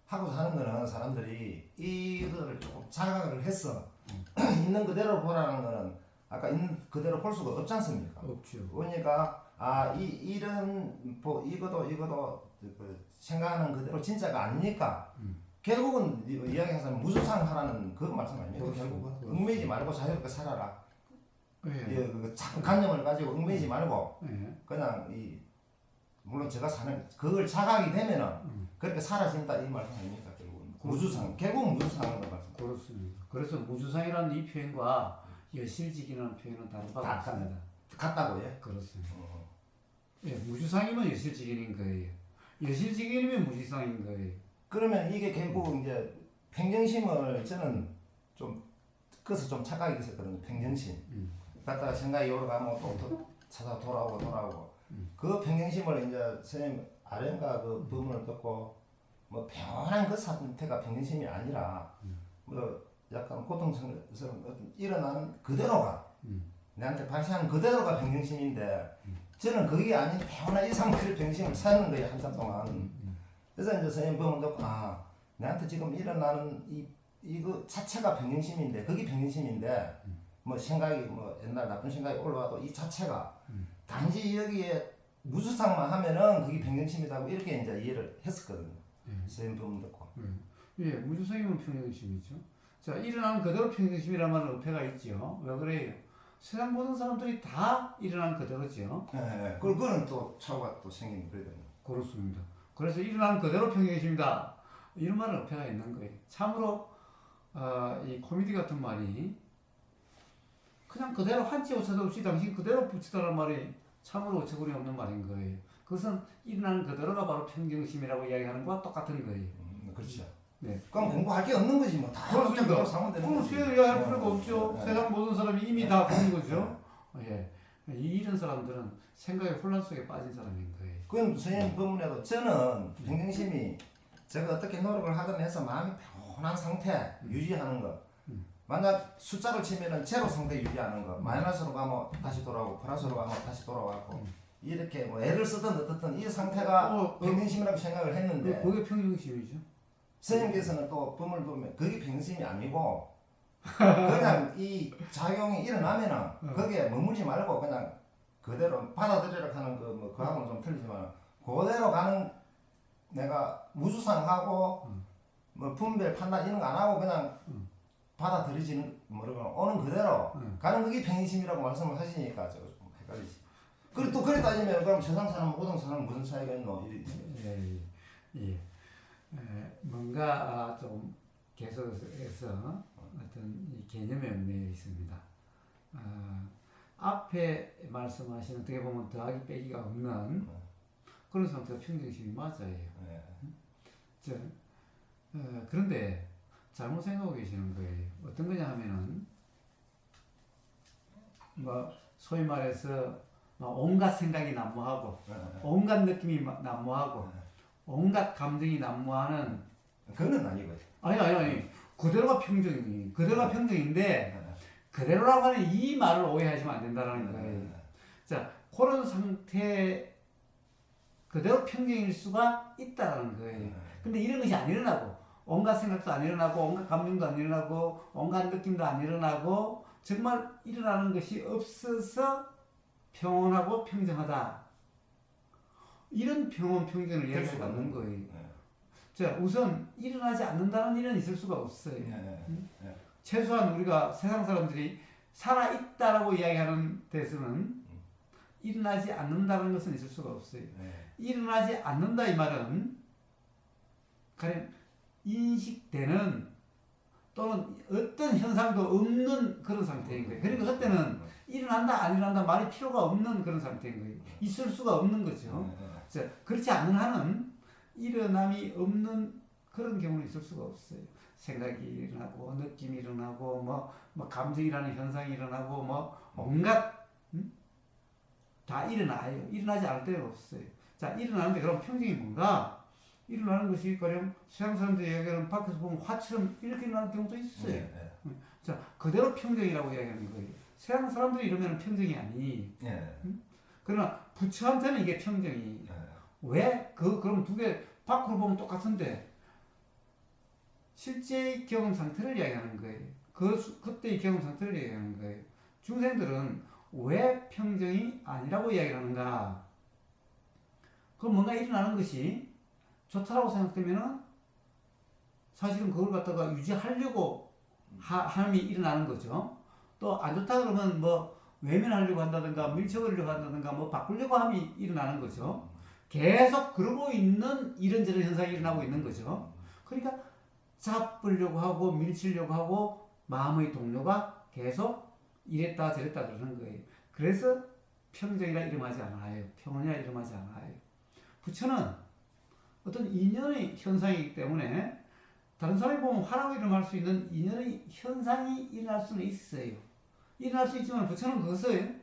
하고자 하는 거는 사람들이 이거를 조금 자각을 해서 있는 그대로 보라는 거는 아까 있는 그대로 볼 수가 없지 않습니까? 없죠. 그러니까 이것도 생각하는 그대로 진짜가 아니니까 결국은 이야기해서는 무주상하라는 그 말씀 아닙니까? 결국은 얽매이지 말고 자유롭게 살아라. 자꾸 관념을 가지고 얽매이지 말고 그냥 물론 제가 사는 그걸 자각이 되면은 그렇게 사라진다 이 말씀 아닙니까? 결국은 무주상하는 말씀. 그렇습니다. 그래서 무주상이라는 이 표현과 여실직이라는 표현은 다른 바가 없습니다. 같다고요? 그렇습니다. 무주상이면 여실직인 거예요. 여실직이면 무주상인 거예요. 그러면 이게 결국 이제 평정심을 저는 좀 그래서 좀 착각이 있었거든요. 평정심. 갔다가 생각이 오러가면 또 찾아 돌아오고 그 평정심을 이제 선생님 아련가 그 부분을 듣고 뭐 편한 그 상태가 평정심이 아니라 뭐 약간 고통스러운 어떤 일어나는 그대로가 내한테 발생한 그대로가 평정심인데 저는 그게 아닌 태어나 이 상태를 병심을 찾는 거예요 한참 동안. 그래서 이제 선생님 보면 듣고 내한테 지금 일어나는 이거 자체가 병심인데 그게 병심인데 뭐 생각이 뭐 옛날 나쁜 생각이 올라와도 이 자체가 단지 여기에 무수상만 하면은 그게 병심이라고 이렇게 이제 이해를 했었거든요. 선생님 보면 듣고. 예, 무주성이면 평정심이죠. 자, 일어나는 그대로 평정심이라는 말은 어폐가 있죠. 왜 그래요? 세상 모든 사람들이 다 일어나는 그대로죠. 예. 그거는 또 차후가 또 생기는 거거든요. 그렇습니다. 그래서 일어나는 그대로 평정심이다. 이런 말은 어폐가 있는 거예요. 참으로 이 코미디 같은 말이 그냥 그대로 한치 오차도 없이 당신 그대로 붙이다라는 말이 참으로 어처구니 없는 말인 거예요. 그것은 일어나는 그대로가 바로 평정심이라고 이야기하는 것과 똑같은 거예요. 그렇죠. 네. 그럼 공부할 게 없는 거지 뭐. 다 그대로 사면 되는 그럼 거지. 수혜를 이야기할 필요가 없죠. 네. 세상 모든 사람이 이미 다 그런 거죠. 예. 이런 사람들은 생각의 혼란 속에 빠진 사람인 거예요. 그건 선생님 법문에도 저는 평정심이 제가 어떻게 노력을 하든 해서 마음이 편한 상태 유지하는 거. 만약 숫자로 치면은 제로 상태 유지하는 거. 마이너스로 가면 다시 돌아오고 플러스로 가면 다시 돌아와고 이렇게 뭐 애를 쓰든 어떻든 이 상태가 평정심이라고 생각을 했는데 그게 평정심이죠. 선생님께서는 또 법문을 보면 그게 평정심이 아니고 그냥 이 작용이 일어나면은 거기에 머물지 말고 그냥 그대로 받아들이라 하는 뭐 그하고는 좀 틀리지만 그대로 가는 내가 무수상하고 뭐 분별 판단 이런 거 안 하고 그냥 받아들이지는 모르고 오는 그대로 가는 그게 평정심이라고 말씀을 하시니까 제가 좀 헷갈리지. 그리고 또 그래 따지면 그럼 세상 사람 모든 사람 무슨 차이가 있노? 예. 뭔가 좀 계속해서 어떤 이 개념에 얽매여 있습니다. 앞에 말씀하신 어떻게 보면 더하기 빼기가 없는 그런 상태가 평정심이 맞아요. 그런데 잘못 생각하고 계시는 거예요. 어떤 거냐 하면은 뭐 소위 말해서 온갖 생각이 난무하고 온갖 느낌이 난무하고 온갖 감정이 난무하는 그건 아니거든. 아니 그대로가 평정인데 그대로라고 하는 이 말을 오해하시면 안 된다는 거예요. 자, 그런 상태 그대로 평정일 수가 있다는 거예요. 근데 이런 것이 안 일어나고 온갖 생각도 안 일어나고 온갖 감정도 안 일어나고 온갖 느낌도 안 일어나고 정말 일어나는 것이 없어서 평온하고 평정하다. 이런 평정을 이야기할 수 없는 거예요. 자, 우선 일어나지 않는다는 일은 있을 수가 없어요. 최소한 우리가 세상 사람들이 살아있다라고 이야기하는 데서는 일어나지 않는다는 것은 있을 수가 없어요. 일어나지 않는다 이 말은 가령 인식되는 또는 어떤 현상도 없는 그런 상태인 거예요. 그러니까 그때는 일어난다 안 일어난다 말이 필요가 없는 그런 상태인 거예요. 있을 수가 없는 거죠. 자, 그렇지 않는 한은 일어남이 없는 그런 경우는 있을 수가 없어요. 생각이 일어나고 느낌이 일어나고 뭐 감정이라는 현상이 일어나고 뭐 온갖 다 일어나요. 일어나지 않을 때가 없어요. 자, 일어나는데 그럼 평정이 뭔가? 일어나는 것이 가령 서양 사람들이 얘기하는 밖에서 보면 화처럼 이렇게 일어나는 경우도 있어요. 자, 그대로 평정이라고 이야기하는 거예요. 서양 사람들이 이러면 평정이 아니. 그러나 부처한테는 이게 평정이. 왜? 그럼 두 개 밖으로 보면 똑같은데 실제의 경험 상태를 이야기하는 거예요. 그때의 경험 상태를 이야기하는 거예요. 중생들은 왜 평정이 아니라고 이야기를 하는가? 그럼 뭔가 일어나는 것이 좋다라고 생각되면은 사실은 그걸 갖다가 유지하려고 함이 일어나는 거죠. 또 안 좋다 그러면 뭐 외면하려고 한다든가 밀쳐버리려고 한다든가 뭐 바꾸려고 함이 일어나는 거죠. 계속 그러고 있는 이런저런 현상이 일어나고 있는 거죠. 그러니까 잡으려고 하고 밀치려고 하고 마음의 동료가 계속 이랬다 저랬다 그러는 거예요. 그래서 평정이라 이름하지 않아요. 평온이라 이름하지 않아요. 부처는 어떤 인연의 현상이기 때문에 다른 사람이 보면 화나고 일어날 수 있는 인연의 현상이 일어날 수는 있어요. 일어날 수 있지만 부처는 그것을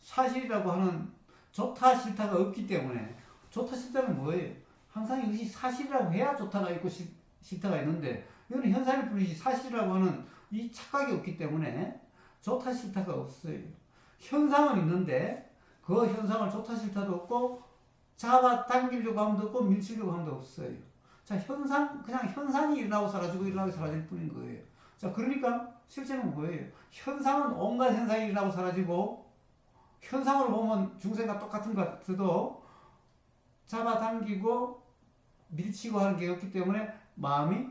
사실이라고 하는 좋다 싫다가 없기 때문에 좋다 싫다는 뭐예요? 항상 이것이 사실이라고 해야 좋다가 있고 싫다가 있는데 이거는 현상일 뿐이지 사실이라고 하는 이 착각이 없기 때문에 좋다 싫다가 없어요. 현상은 있는데 그 현상을 좋다 싫다도 없고 잡아당기려고 함도 없고 밀치려고 함도 없어요. 자, 그냥 현상이 일어나고 사라질 뿐인 거예요. 자, 그러니까 실제는 뭐예요? 현상은 온갖 현상이 일어나고 사라지고 현상으로 보면 중생과 똑같은 것 같아도 잡아당기고 밀치고 하는 게 없기 때문에 마음이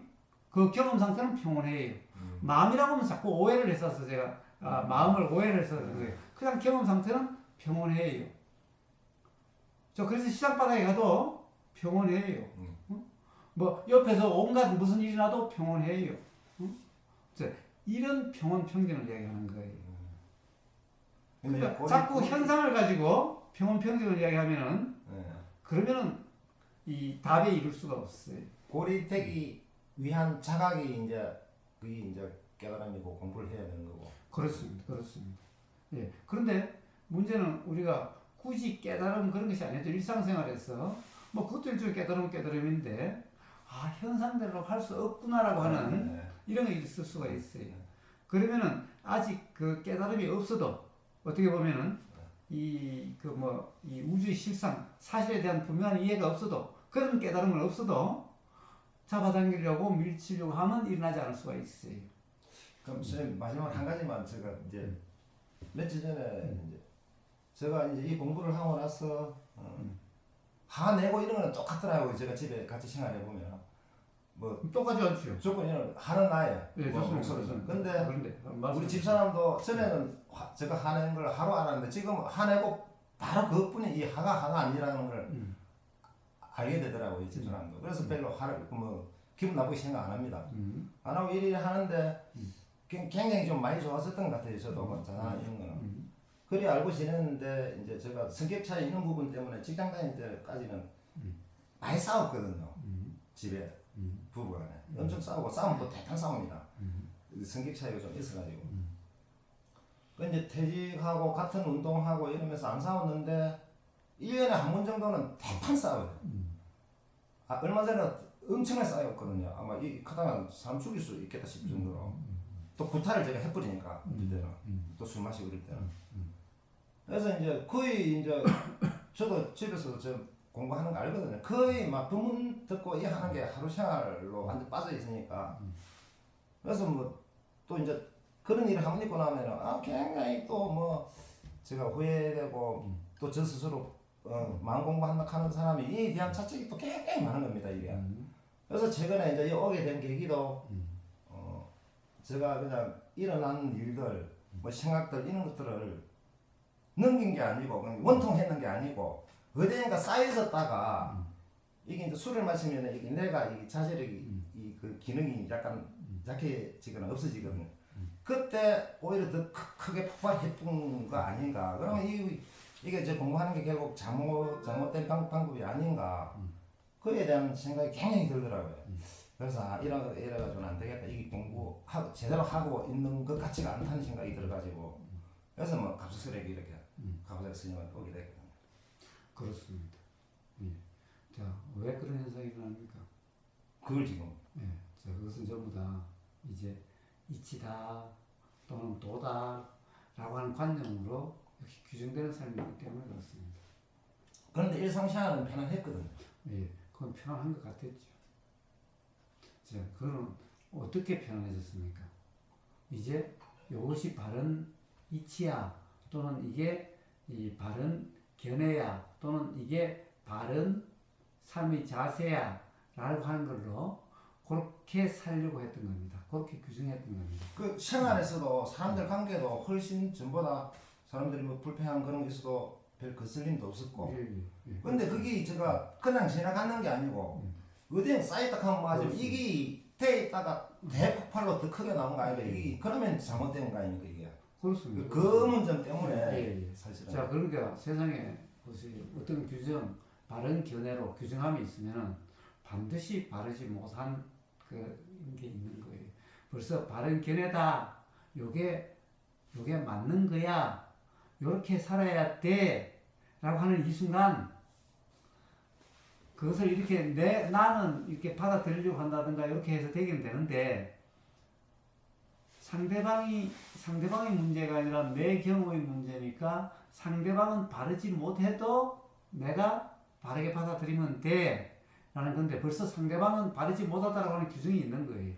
그 경험 상태는 평온해요. 마음이라고 하면 자꾸 오해를 했었어 제가. 마음을 오해를 해서 그래요. 그냥 경험 상태는 평온해요. 저 그래서 시장 바닥에 가도 평온해요. 뭐 옆에서 온갖 무슨 일이 나도 평온해요. 이런 평온 평정을 이야기하는 거예요. 그러니까 자꾸 현상을 가지고 평온 평정을 이야기하면은 그러면은 이 답에 이룰 수가 없어요. 고리되기 위한 자각이 이제 그게 이제 깨달음이고 공부를 해야 되는 거고. 그렇습니다. 예. 그런데 문제는 우리가 굳이 깨달음 그런 것이 아니죠. 일상생활에서 뭐 그것도 일종의 깨달음인데 현상대로 할 수 없구나라고 하는 이런 게 있을 수가 있어요. 그러면은 아직 그 깨달음이 없어도 어떻게 보면은 이 우주의 실상 사실에 대한 분명한 이해가 없어도 그런 깨달음은 없어도 잡아당기려고 밀치려고 하면 일어나지 않을 수가 있어요. 그럼 선생님 마지막 한 가지만 제가 이제 며칠 전에 이제 제가 이제 이 공부를 하고 나서 화내고 이런 거는 똑같더라고요. 제가 집에 같이 생활해 보면 뭐 똑같지 않죠. 조건이는 화는 나요. 예, 좋습니다. 근데 우리 집사람도 전에는 제가 화낸 걸 하루 알았는데 지금 화내고 바로 그것뿐이 이 화가 아니라는 걸 알게 되더라고요. 집사람도. 그래서 별로 기분 나쁘게 생각 안 합니다. 안 하고 일일 하는데 굉장히 좀 많이 좋았었던 것 같아요. 저도 이런 거는. 그리 알고 지냈는데 이제 제가 성격 차이 이런 부분 때문에 직장 다닐 때까지는 많이 싸웠거든요. 집에 부부간에 엄청 싸우고 싸우면 또 대판 싸웁니다. 성격 차이가 좀 있어가지고. 그 이제 퇴직하고 같은 운동하고 이러면서 안 싸웠는데 1년에 한 번 정도는 대판 싸워요. 얼마 전에 엄청나게 싸웠거든요. 아마 이 카다가 사람 죽일 수 있겠다 싶을 정도로. 또 구타를 제가 해버리니까 어떨 때는 또 술 마시고 이럴 때는. 그래서 이제 거의 이제 저도 집에서 저 공부하는 거 알거든요. 거의 막 부문 듣고 이 하는 게 하루 생활로 완전 빠져 있으니까. 그래서 뭐 또 이제 그런 일을 한번 있고 나면은 굉장히 또 뭐 제가 후회되고 또 저 스스로 마음 공부한다 하는 사람이 이에 대한 자책이 또 굉장히 많은 겁니다 이게. 그래서 최근에 이제 오게 된 계기도 제가 그냥 일어난 일들, 뭐 생각들 이런 것들을 넘긴 게 아니고 원통했는 게 아니고 어디인가 쌓여 있었다가 이게 이제 술을 마시면 이게 내가 이 자제력이 그 기능이 약간 약해지거나 없어지거든요. 그때 오히려 더 크게 폭발했던 거 아닌가. 그러면 이게 이제 공부하는 게 결국 잘못된 방법이 아닌가. 그에 대한 생각이 굉장히 들더라고요. 그래서 이래가지고는 안 되겠다. 이게 공부하고 제대로 하고 있는 것 같지가 않다는 생각이 들어가지고 그래서 뭐 갑작스레 이렇게 가보자 스님을 오게 됐거든요. 그렇습니다. 예. 자, 왜 그런 현상이 일어납니까? 그걸 지금. 예. 자, 그것은 전부 다 이제 이치다 또는 도다라고 하는 관념으로 역시 규정되는 삶이기 때문에 그렇습니다. 그런데 일상생활은 편안했거든요. 예, 그건 편안한 것 같았죠. 자, 그거는 어떻게 편안해졌습니까? 이제 이것이 바른 이치야 또는 이게 이 바른 견해야 또는 이게 바른 삶의 자세야 라고 하는 걸로 그렇게 살려고 했던 겁니다. 그렇게 규정했던 겁니다. 그 생활에서도 사람들 관계도 훨씬 전보다 사람들이 뭐 불편한 그런 게 있어도 별 거슬림도 없었고. 근데 그게 제가 그냥 지나가는 게 아니고 어디에 쌓였다 하면 맞아. 이게 돼 있다가 대폭발로 더 크게 나온 거 아니까 이게 그러면 잘못된 거 아닙니까 이게. 그렇습니다. 그 문점 때문에 사실은. 자, 그러니까 세상에 어떤 규정, 바른 견해로 규정함이 있으면은 반드시 바르지 못한 게 있는 거예요. 벌써 바른 견해다. 요게 맞는 거야. 요렇게 살아야 돼. 라고 하는 이 순간 그것을 이렇게 나는 이렇게 받아들이려고 한다든가 이렇게 해서 되기는 되는데 상대방이 문제가 아니라 내 경우의 문제니까 상대방은 바르지 못해도 내가 바르게 받아들이면 돼 라는 건데 벌써 상대방은 바르지 못하다라고 하는 규정이 있는 거예요.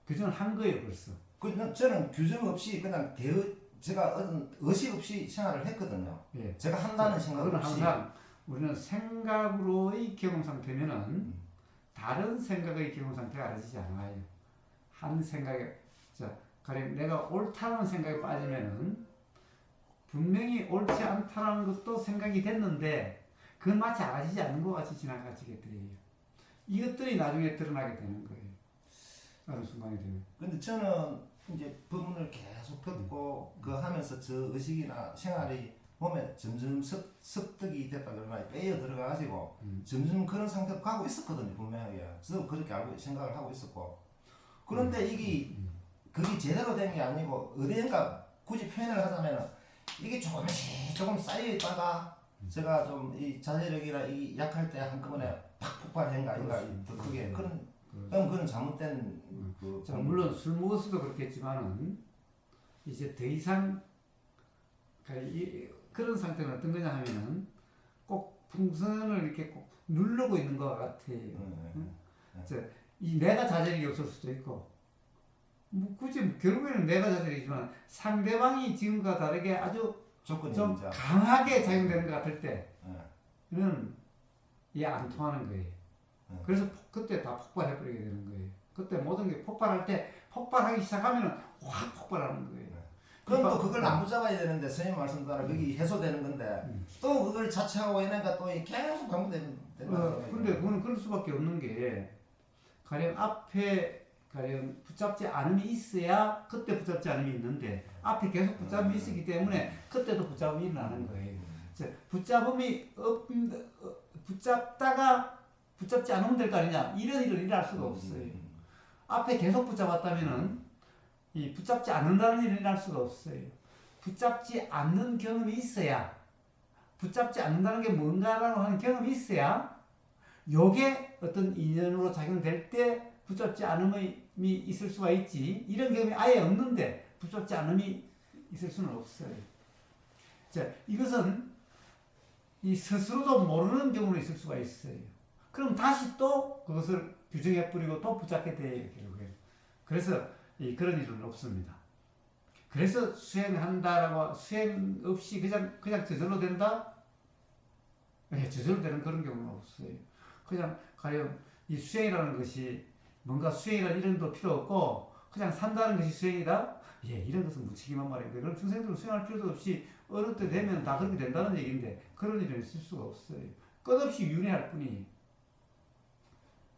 규정을 한 거예요 벌써. 그냥 저는 규정 없이 그냥 제가 어떤 의식 없이 생활을 했거든요. 예. 제가 한다는 생각 그건 없이. 항상 우리는 생각으로의 경험 상태면은 다른 생각의 경험 상태가 알아지지 않아요. 한 생각에 가령 내가 옳다는 생각에 빠지면은 분명히 옳지 않다는 것도 생각이 됐는데 그건 마치 알아지지 않는 것 같이 지나가지게 돼요. 이것들이 나중에 드러나게 되는 거예요. 어느 순간이 되면. 근데 저는 이제 법문을 계속 듣고 그 하면서 저 의식이나 생활이 몸에 점점 습득이 됐다 그러나 빼어 들어가가지고 점점 그런 상태로 가고 있었거든요 분명하게. 저도 그렇게 생각을 하고 있었고. 그런데 이게 그게 제대로 된 게 아니고 어디엔가 굳이 표현을 하자면 이게 조금 쌓여 있다가 제가 좀 이 자제력이나 이 약할 때 한꺼번에 팍 폭발한 거 아닌가 더 크게 그건 잘못된 자, 물론 술 먹었어도 그렇겠지만은 이제 더 이상 그런 상태는 어떤 거냐 하면은 꼭 풍선을 이렇게 꼭 누르고 있는 것 같아요. 이 내가 자제력이 없을 수도 있고 뭐 굳이 결국에는 내가 자제력이지만 상대방이 지금과 다르게 아주 좀 강하게 작용되는 것 같을 때는 이게 안 통하는 거예요. 그래서 그때 다 폭발해버리게 되는 거예요. 그때 모든 게 폭발할 때 폭발하기 시작하면 확 폭발하는 거예요. 그럼 또 그걸 안 붙잡아야 되는데 선생님 말씀 따라 그게 해소되는 건데 또 그걸 자책하고 이러니까 또 계속 반복되는 거예요. 근데 그거는 그럴 수밖에 없는 게 가령 앞에 가령 붙잡지 않음이 있어야 그때 붙잡지 않음이 있는데 앞에 계속 붙잡음이 있었기 때문에 그때도 붙잡음이 일어나는 거예요. 붙잡음이 붙잡다가 붙잡지 않으면 될 거 아니냐 이런 일을 일어날 수가 없어요. 앞에 계속 붙잡았다면은 이 붙잡지 않는다는 일이 일어날 수가 없어요. 붙잡지 않는 경험이 있어야 붙잡지 않는다는 게 뭔가라고 하는 경험이 있어야 요게 어떤 인연으로 작용될 때 붙잡지 않음이 있을 수가 있지 이런 경험이 아예 없는데 붙잡지 않음이 있을 수는 없어요. 자, 이것은 이 스스로도 모르는 경우로 있을 수가 있어요. 그럼 다시 또 그것을 규정해 뿌리고 또 붙잡게 돼요, 결국에. 그래서 그런 일은 없습니다. 그래서 수행한다라고 수행 없이 그냥 저절로 된다? 네, 저절로 되는 그런 경우는 없어요. 그냥 가령 이 수행이라는 것이 뭔가 수행이라는 이름도 필요 없고 그냥 산다는 것이 수행이다? 예, 이런 것은 묻히기만 말인데 그럼 중생들은 수행할 필요도 없이 어느 때 되면 다 그렇게 된다는 얘기인데 그런 일은 있을 수가 없어요. 끝없이 윤회할 뿐이에요.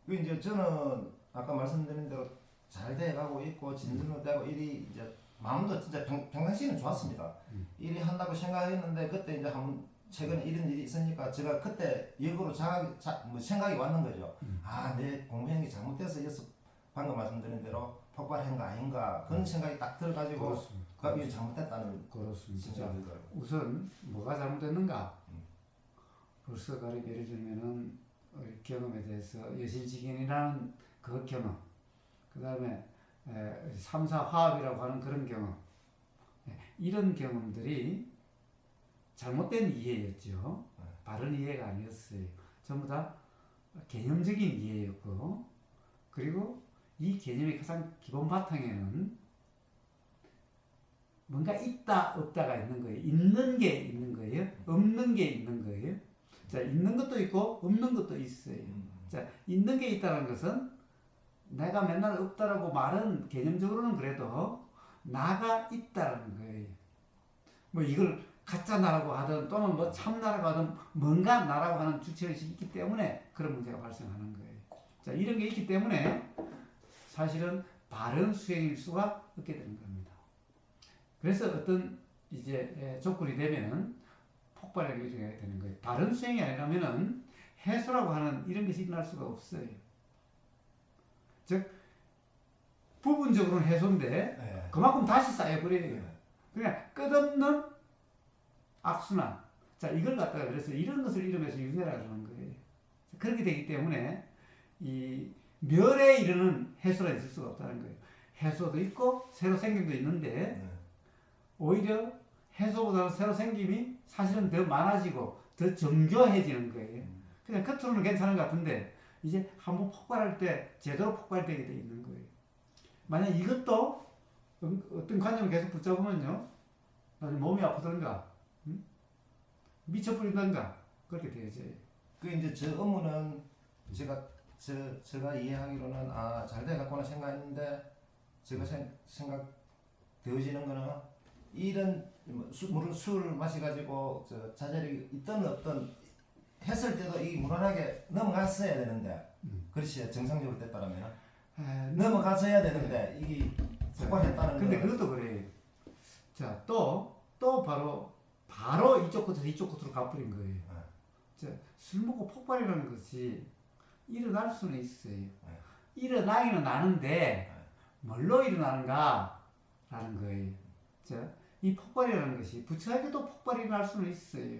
그 이제 저는 아까 말씀드린 대로 잘 돼가고 있고 진전도 되고 일이 이제 마음도 진짜 평상시에는 좋았습니다. 일이 한다고 생각했는데 그때 이제 한번 최근에 이런 일이 있으니까 제가 그때 역으로 생각이 왔는 거죠. 아, 내 공부한 게 잘못돼서 방금 말씀드린 대로 폭발한 거 아닌가 그런 생각이 딱 들어가지고 그게 잘못됐다는 그렇습니다. 우선 뭐가 잘못됐는가? 벌써 가령 예를 들면은 경험에 대해서 여실직인이라는 그 경험, 그 다음에 3사 화합이라고 하는 그런 경험, 이런 경험들이 잘못된 이해였죠. 바른 이해가 아니었어요. 전부 다 개념적인 이해였고, 그리고 이 개념의 가장 기본 바탕에는 뭔가 있다 없다가 있는 거예요. 있는 게 있는 거예요. 없는 게 있는 거예요. 자, 있는 것도 있고 없는 것도 있어요. 자, 있는 게 있다는 것은 내가 맨날 없다라고 말은 개념적으로는 그래도 나가 있다라는 거예요. 뭐 이걸 가짜 나라고 하든 또는 뭐 참 나라고 하든 뭔가 나라고 하는 주체의식이 있기 때문에 그런 문제가 발생하는 거예요. 자, 이런 게 있기 때문에 사실은 바른 수행일 수가 없게 되는 겁니다. 그래서 어떤 이제 조건이 되면은 폭발을 일어나게 되는 거예요. 바른 수행이 아니라면은 해소라고 하는 이런 것이 일어날 수가 없어요. 즉 부분적으로는 해소인데 그만큼 다시 쌓여버려요. 그냥 끝없는 악순환. 자, 이걸 갖다가 그래서 이런 것을 이름해서 윤회라 그러는 거예요. 그렇게 되기 때문에 이 멸에 이르는 해소가 있을 수가 없다는 거예요. 해소도 있고 새로 생김도 있는데 오히려 해소보다는 새로 생김이 사실은 더 많아지고 더 정교해지는 거예요. 그냥 겉으로는 괜찮은 것 같은데 이제 한번 폭발할 때 제대로 폭발되게 돼 있는 거예요. 만약 이것도 어떤 관념을 계속 붙잡으면요, 나중에 몸이 아프던가, 미쳐버린던가 그렇게 되어져요. 그 이제 저 업무는 제가 이해하기로는 잘 돼갖구나 생각했는데 제가 생각 되어지는 거는 이런 물을 술을 마셔가지고 자잘이 있던 없던 했을 때도 이 무난하게 넘어갔어야 되는데 그렇지 정상적으로 됐다라면 넘어갔어야 되는데 이게 폭발했다는 근데 거. 그것도 그래요. 자, 또 바로 이쪽 끝에서 이쪽 끝으로 가버린 거예요. 자, 술 먹고 폭발이라는 것이 일어날 수는 있어요. 일어나기는 나는데 뭘로 일어나는가라는 거예요. 자, 이 폭발이라는 것이 부처에게도 폭발이 날 수는 있어요.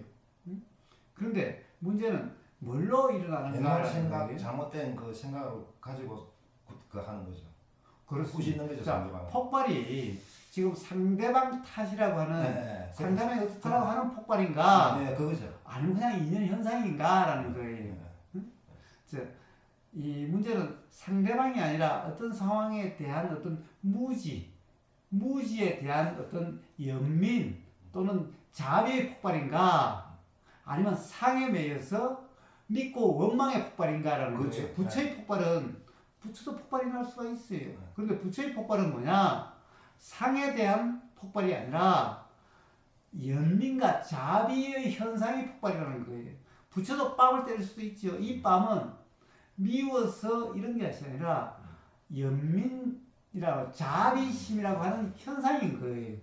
그런데 문제는 뭘로 옛날 일어나는가라는 생각 거예요. 잘못된 그 생각을 가지고 그 하는 거죠. 그렇습니다. 꾸짖는 거죠. 자, 상대방. 폭발이 지금 상대방 탓이라고 하는 네, 상대방이 어떻다라고 하는 폭발인가? 네, 그거죠. 아니면 그냥 인연 현상인가라는 거예요. 네. 이 문제는 상대방이 아니라 어떤 상황에 대한 어떤 무지에 대한 어떤 연민 또는 자비의 폭발인가, 아니면 상에 매여서 믿고 원망의 폭발인가라는 그렇죠. 거예요. 부처의 폭발은 부처도 폭발이 날 수가 있어요. 그런데 부처의 폭발은 뭐냐? 상에 대한 폭발이 아니라 연민과 자비의 현상의 폭발이라는 거예요. 부처도 뺨을 때릴 수도 있죠. 이 뺨은 미워서 이런 게 아니라 연민이라고 자비심이라고 하는 현상인 거예요.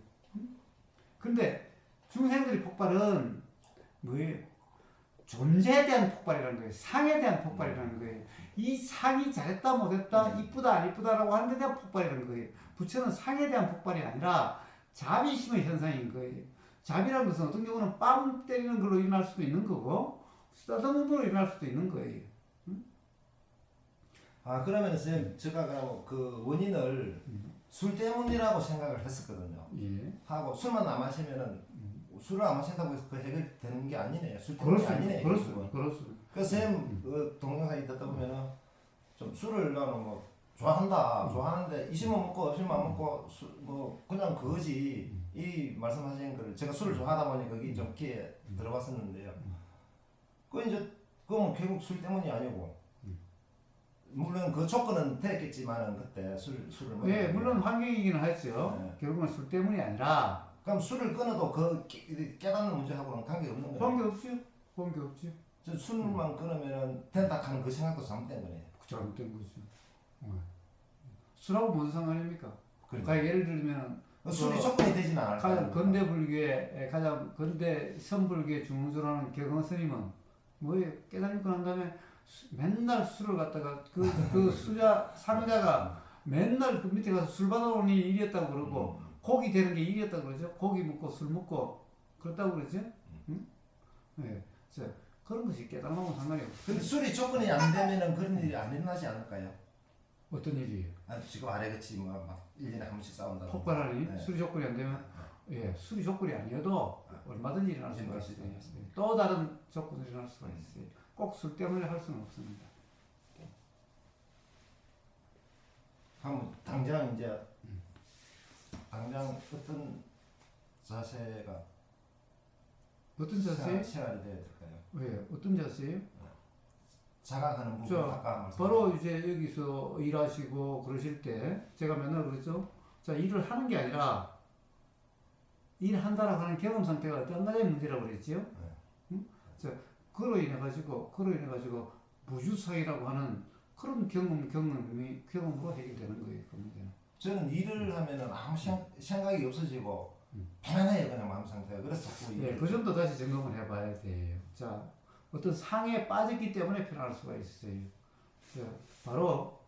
그런데 중생들의 폭발은 뭐예요? 존재에 대한 폭발이라는 거예요. 상에 대한 폭발이라는 거예요. 이 상이 잘했다 못했다 이쁘다 안 이쁘다라고 하는 데 대한 폭발이라는 거예요. 부처는 상에 대한 폭발이 아니라 자비심의 현상인 거예요. 자비라는 것은 어떤 경우는 뺨 때리는 걸로 일어날 수도 있는 거고 쓰다듬는 걸로 일어날 수도 있는 거예요. 그러면 선생님 제가 그 원인을 술 때문이라고 생각을 했었거든요. 예. 하고 술만 안 마시면은 술을 안 마신다고 해서 그 해결되는 게 아니네요. 술 때문이 아니네요. 그렇습니다. 그래서 선생님 그 동영상이 듣다 보면은 좀 술을 나는 뭐 좋아하는데 있으면 먹고 없으면 안 먹고 뭐 그냥 그거지. 이 말씀하신 거를 제가 술을 좋아하다 보니 거기 좀 귀에 들어봤었는데요. 그 이제 그건 결국 술 때문이 아니고 물론 그 조건은 됐겠지만은 그때 술을 먹는 예, 물론 환경이기는 하죠. 네. 결국은 술 때문이 아니라 그럼 술을 끊어도 그 깨닫는 문제하고는 관계 없는 거예요. 관계 없죠. 저 술만 끊으면은 된다 하는 그 생각도 잘못된 거네요. 잘못된 거죠. 술하고 무슨 상관입니까? 그러니까 예를 들면 술이 조건이 되진 않을 가장 거예요. 근대 불교의 가장 근대 선불교의 중흥조라는 개공 스님은 뭐예요? 깨달고 난 다음에 맨날 술을 갖다가 그 수자 상자가 맨날 그 밑에 가서 술 받아오니 일이었다고 그러고 고기 되는 게 일이었다고 그러죠. 고기 먹고 술 먹고 그렇다고 그러죠. 응? 네. 그런 것이 깨달음하고 상관이 없어요. 근데 술이 조건이 안 되면은 그런 일이 안 일어나지 않을까요? 어떤 일이에요? 지금 아래같이 막 1년에 한 번씩 싸운다. 폭발하니? 네. 술이 조건이 안 되면 예, 술이 조건이 아니어도 얼마든지 일어날 수가 일어날 수 있어요. 있어요. 또 다른 조건이 일어날 수가 있어요. 꼭 술 때문에 할 수는 없습니다. 그럼 당장 어떤 자세가 어떤 자세요? 생활이 돼야 될까요? 왜? 어떤 자세요? 자각하는 부분 아까 말씀. 바로 이제 여기서 일하시고 그러실 때 제가 맨날 그랬죠. 자, 일을 하는 게 아니라 일한다라고 하는 경험 상태가 어떤 가지 문제라고 그랬지요. 네. 응? 자, 그로 인해 가지고 무주사이라고 하는 그런 경험으로 해결되는 거예요. 그 문제는. 저는 일을 하면은 아무 생각이 없어지고 편안해요 그냥 마음 상태가. 그래서 자꾸 예, 그 점도 다시 점검을 해봐야 돼요. 자, 어떤 상에 빠졌기 때문에 편할 수가 있어요. 자, 바로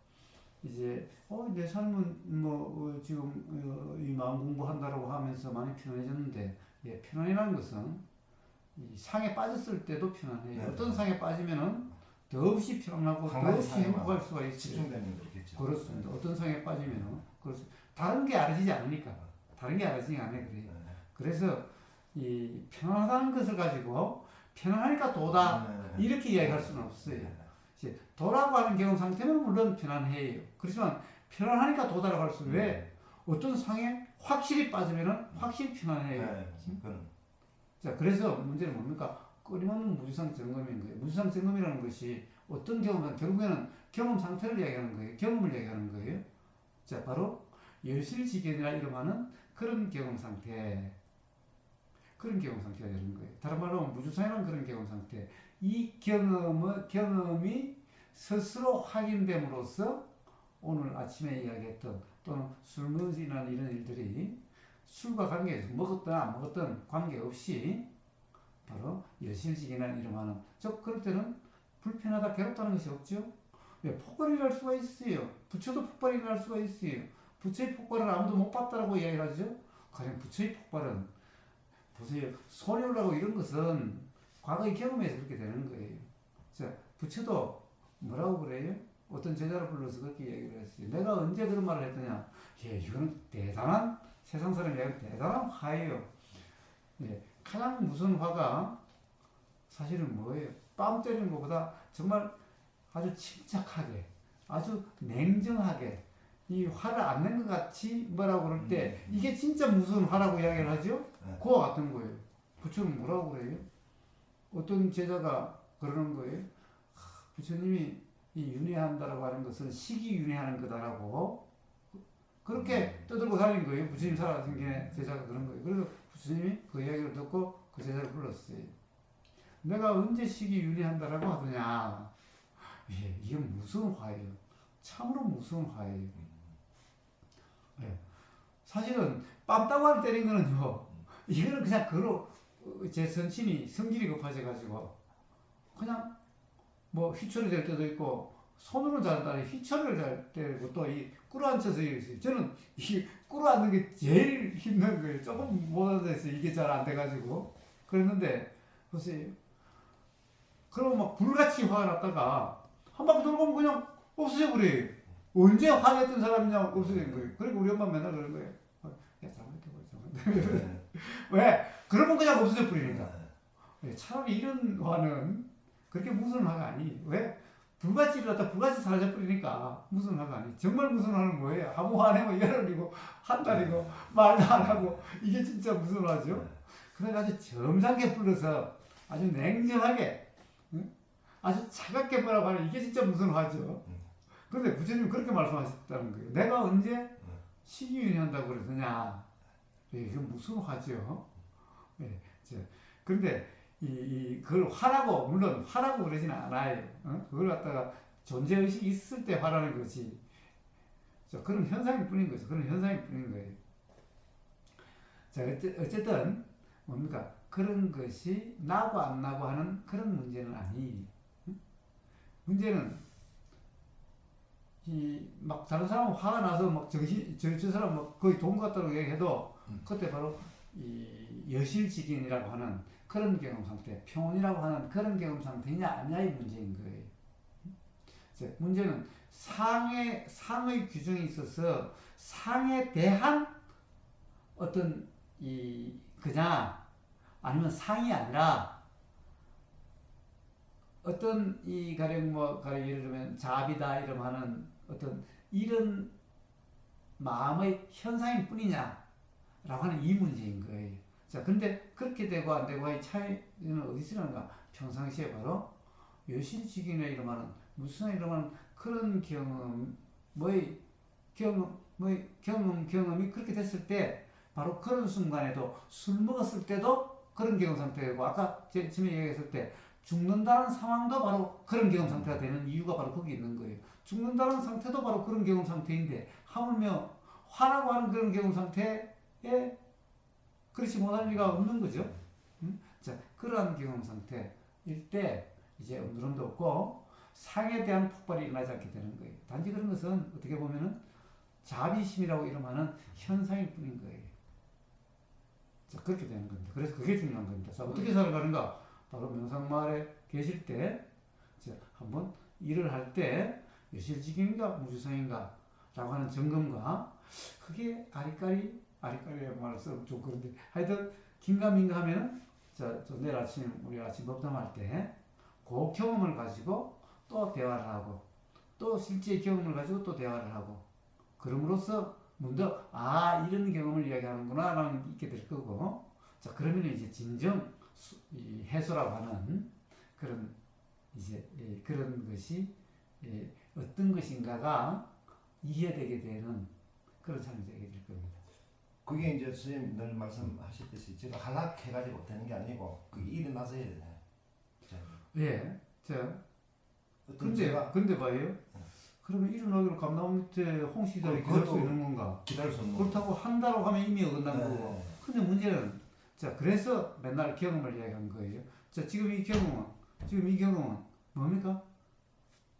이제 내 삶은 뭐 지금 이 마음 공부한다라고 하면서 많이 편안해졌는데, 예, 편안이라는 것은 이 상에 빠졌을 때도 편안해요. 네. 어떤 상에 빠지면은 더없이 편안하고 더없이 행복할 수가 있어요. 집중되는 게 있겠죠. 그렇습니다. 어떤 상에 빠지면은 다른 게 알아지지 않으니까. 다른 게 알아지지 않아요. 그래요. 네. 그래서 이 편안하다는 것을 가지고 편안하니까 도다 이렇게 이야기할 수는 없어요. 이제 도라고 하는 경험 상태는 물론 편안해요. 그렇지만 편안하니까 도다라고 할 수 왜 어떤 상에 확실히 빠지면은 확실히 편안해요. 자, 그래서 문제는 뭡니까? 끊임없는 무주상 점검인 거예요. 무주상 점검이라는 것이 어떤 경험, 결국에는 경험 상태를 이야기하는 거예요. 경험을 이야기하는 거예요. 자, 바로 열실지견이라 이름하는 그런 경험 상태. 그런 경험 상태가 되는 거예요. 다른 말로 무주상이라는 그런 경험 상태. 이 경험이 스스로 확인됨으로써 오늘 아침에 이야기했던 또는 술 먹으나 이런 일들이 술과 관계에서 먹었든 안 먹었든 관계없이 바로 여실직이나 이름하는 그럴 때는 불편하다 괴롭다는 것이 없죠. 왜 폭발이 날 수가 있어요. 부처도 폭발이 날 수가 있어요. 부처의 폭발을 아무도 못 봤다라고 이야기를 하죠. 가령 부처의 폭발은 보세요. 소리 올라고 이런 것은 과거의 경험에서 그렇게 되는 거예요. 자, 부처도 뭐라고 그래요? 어떤 제자를 불러서 그렇게 얘기를 했어요. 내가 언제 그런 말을 했더냐? 예, 이거는 대단한 세상 사람이 아니라 대단한 화예요. 예, 가장 무서운 화가 사실은 뭐예요? 뺨 때리는 것보다 정말 아주 침착하게, 아주 냉정하게 이 화를 안 낸 것 같이 뭐라고 그럴 때 이게 진짜 무서운 화라고 이야기를 하죠? 그와 같은 거예요. 부처는 뭐라고 그래요? 어떤 제자가 그러는 거예요. 부처님이 이 윤회한다라고 하는 것은 시기 윤회하는 거다라고 그렇게 떠들고 다니는 거예요. 부처님 살아가신 게 제자가 그런 거예요. 그래서 부처님이 그 이야기를 듣고 그 제자를 불렀어요. 내가 언제 시기 윤회한다라고 하더냐. 예, 이게 무서운 화예요. 참으로 무서운 화예요. 예. 사실은 빰따구를 때린 거는요. 이거는 그냥 제 선친이 성질이 급해져가지고 그냥 뭐 휘철이 될 때도 있고 손으로 잘한다 휘철을 잘 때리고 또 이 꿇어앉혀서 있어요. 저는 이 꿇어앉는 게 제일 힘든 거예요. 조금 못해서 이게 잘 안 돼가지고 그랬는데 보세요. 그러면 막 불같이 화가 났다가 한 바퀴 돌고 오면 그냥 없어져 버려요. 언제 화냈던 사람이냐 없어진 거예요. 그리고 우리 엄마 맨날 그러는 거예요. 야 잘못했다. 왜? 그러면 그냥 없어져 버리니까. 차라리 이런 화는 그렇게 무서운 화가 아니. 왜? 불같이 일어났다 불같이 사라져 버리니까 무서운 화가 아니. 정말 무서운 화는 뭐예요? 아무 화내면 열흘이고 한 달이고 말도 안 하고 이게 진짜 무서운 화죠. 그래서 아주 점잖게 불러서 아주 냉정하게 아주 차갑게 뭐라고 하는 이게 진짜 무서운 화죠. 그런데 부처님이 그렇게 말씀하셨다는 거예요. 내가 언제 시기윤회한다고 그러더냐. 이게 무슨 화죠. 예, 그런데 그걸 화라고 물론 화라고 그러지는 않아요. 그걸 갖다가 존재의식이 있을 때 화라는 것이 그런 현상일 뿐인 거죠. 그런 현상일 뿐인 거예요. 자, 어쨌든 뭡니까? 그런 것이 나고 안 나고 하는 그런 문제는 아니에요. 문제는 막 다른 사람은 화가 나서 막 저 사람 막 거의 돈 같다고 얘기해도 그때 바로 이 여실직인이라고 하는 그런 경험 상태, 평온이라고 하는 그런 경험 상태냐 아니냐의 문제인 거예요. 문제는 상의 규정이 있어서 상에 대한 어떤 그냥 아니면 상이 아니라 어떤 가령 예를 들면 자비다 이름하는 어떤 이런 마음의 현상일 뿐이냐라고 하는 이 문제인 거예요. 자, 근데 그렇게 되고 안 되고의 차이는 어디서 나는가? 평상시에 바로 여실직이나 이름하는 무슨 이름하는 그런 경험이 그렇게 됐을 때 바로 그런 순간에도 술 먹었을 때도 그런 경험 상태고 아까 처음에 얘기했을 때 죽는다는 상황도 바로 그런 경험 상태가 되는 이유가 바로 거기 있는 거예요. 죽는다는 상태도 바로 그런 경험 상태인데 하물며 화라고 하는 그런 경험 상태에 그렇지 못할 리가 없는 거죠. 자, 그러한 경험 상태일 때 이제 언두름도 없고 상에 대한 폭발이 일어나지 않게 되는 거예요. 단지 그런 것은 어떻게 보면은 자비심이라고 이름하는 현상일 뿐인 거예요. 자, 그렇게 되는 겁니다. 그래서 그게 중요한 겁니다. 자, 어떻게 살아가는가? 바로 명상마을에 계실 때, 한번 일을 할 때, 여실직인가, 무주상인가, 라고 하는 점검과, 그게 아리까리라고 말을 쓰면 좀 그런데, 하여튼, 긴가민가 하면은 저 내일 아침 우리 아침 법담할 때 그 경험을 가지고 또 대화를 하고 또 실제 경험을 가지고 또 대화를 하고 그럼으로써 문득 이런 경험을 이야기하는구나 라는 게 있게 될 거고 자 그러면 이제 진정 이 해소라고 하는 그런 이제 그런 것이 어떤 것인가가 이해되게 되는 그런 삶이 되게 될 겁니다. 그게 이제 선생님 늘 말씀하셨듯이 제가 한락해가지고 되는 게 아니고 그게 일어나서 해야 돼. 예, 어떤 제가 근데 봐요. 그러면 일어나기로 감나무 밑에 홍시들이 기다릴 수 있는 건가? 기다릴 수 없는 그렇다고 한다고 하면 이미 어긋난 네. 거고. 근데 문제는 그래서 맨날 경험을 이야기한 거예요. 지금 이 경험은 뭡니까?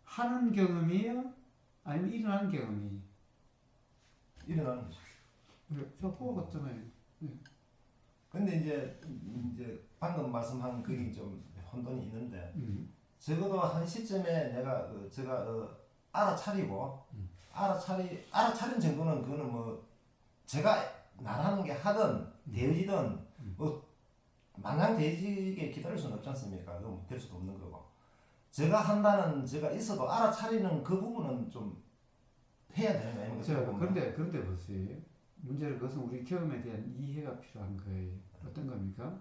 하는 경험이에요? 아니면 일어나는 경험이에요? 일어나는 거죠. 저 그거 같잖아요. 근데 이제 방금 말씀한 그게 좀 혼돈이 있는데 적어도 한 시점에 제가 알아차리고 알아차린 정도는 그거는 뭐 제가 나라는 게 하든 되어지든 뭐 마냥 되어지게 기다릴 수는 없지 않습니까? 그건 될 수도 없는 거고 제가 있어도 알아차리는 그 부분은 좀 해야 되는 거 아닙니까? 그런데 보세요. 문제는 그것은 우리 경험에 대한 이해가 필요한 거예요. 어떤 겁니까?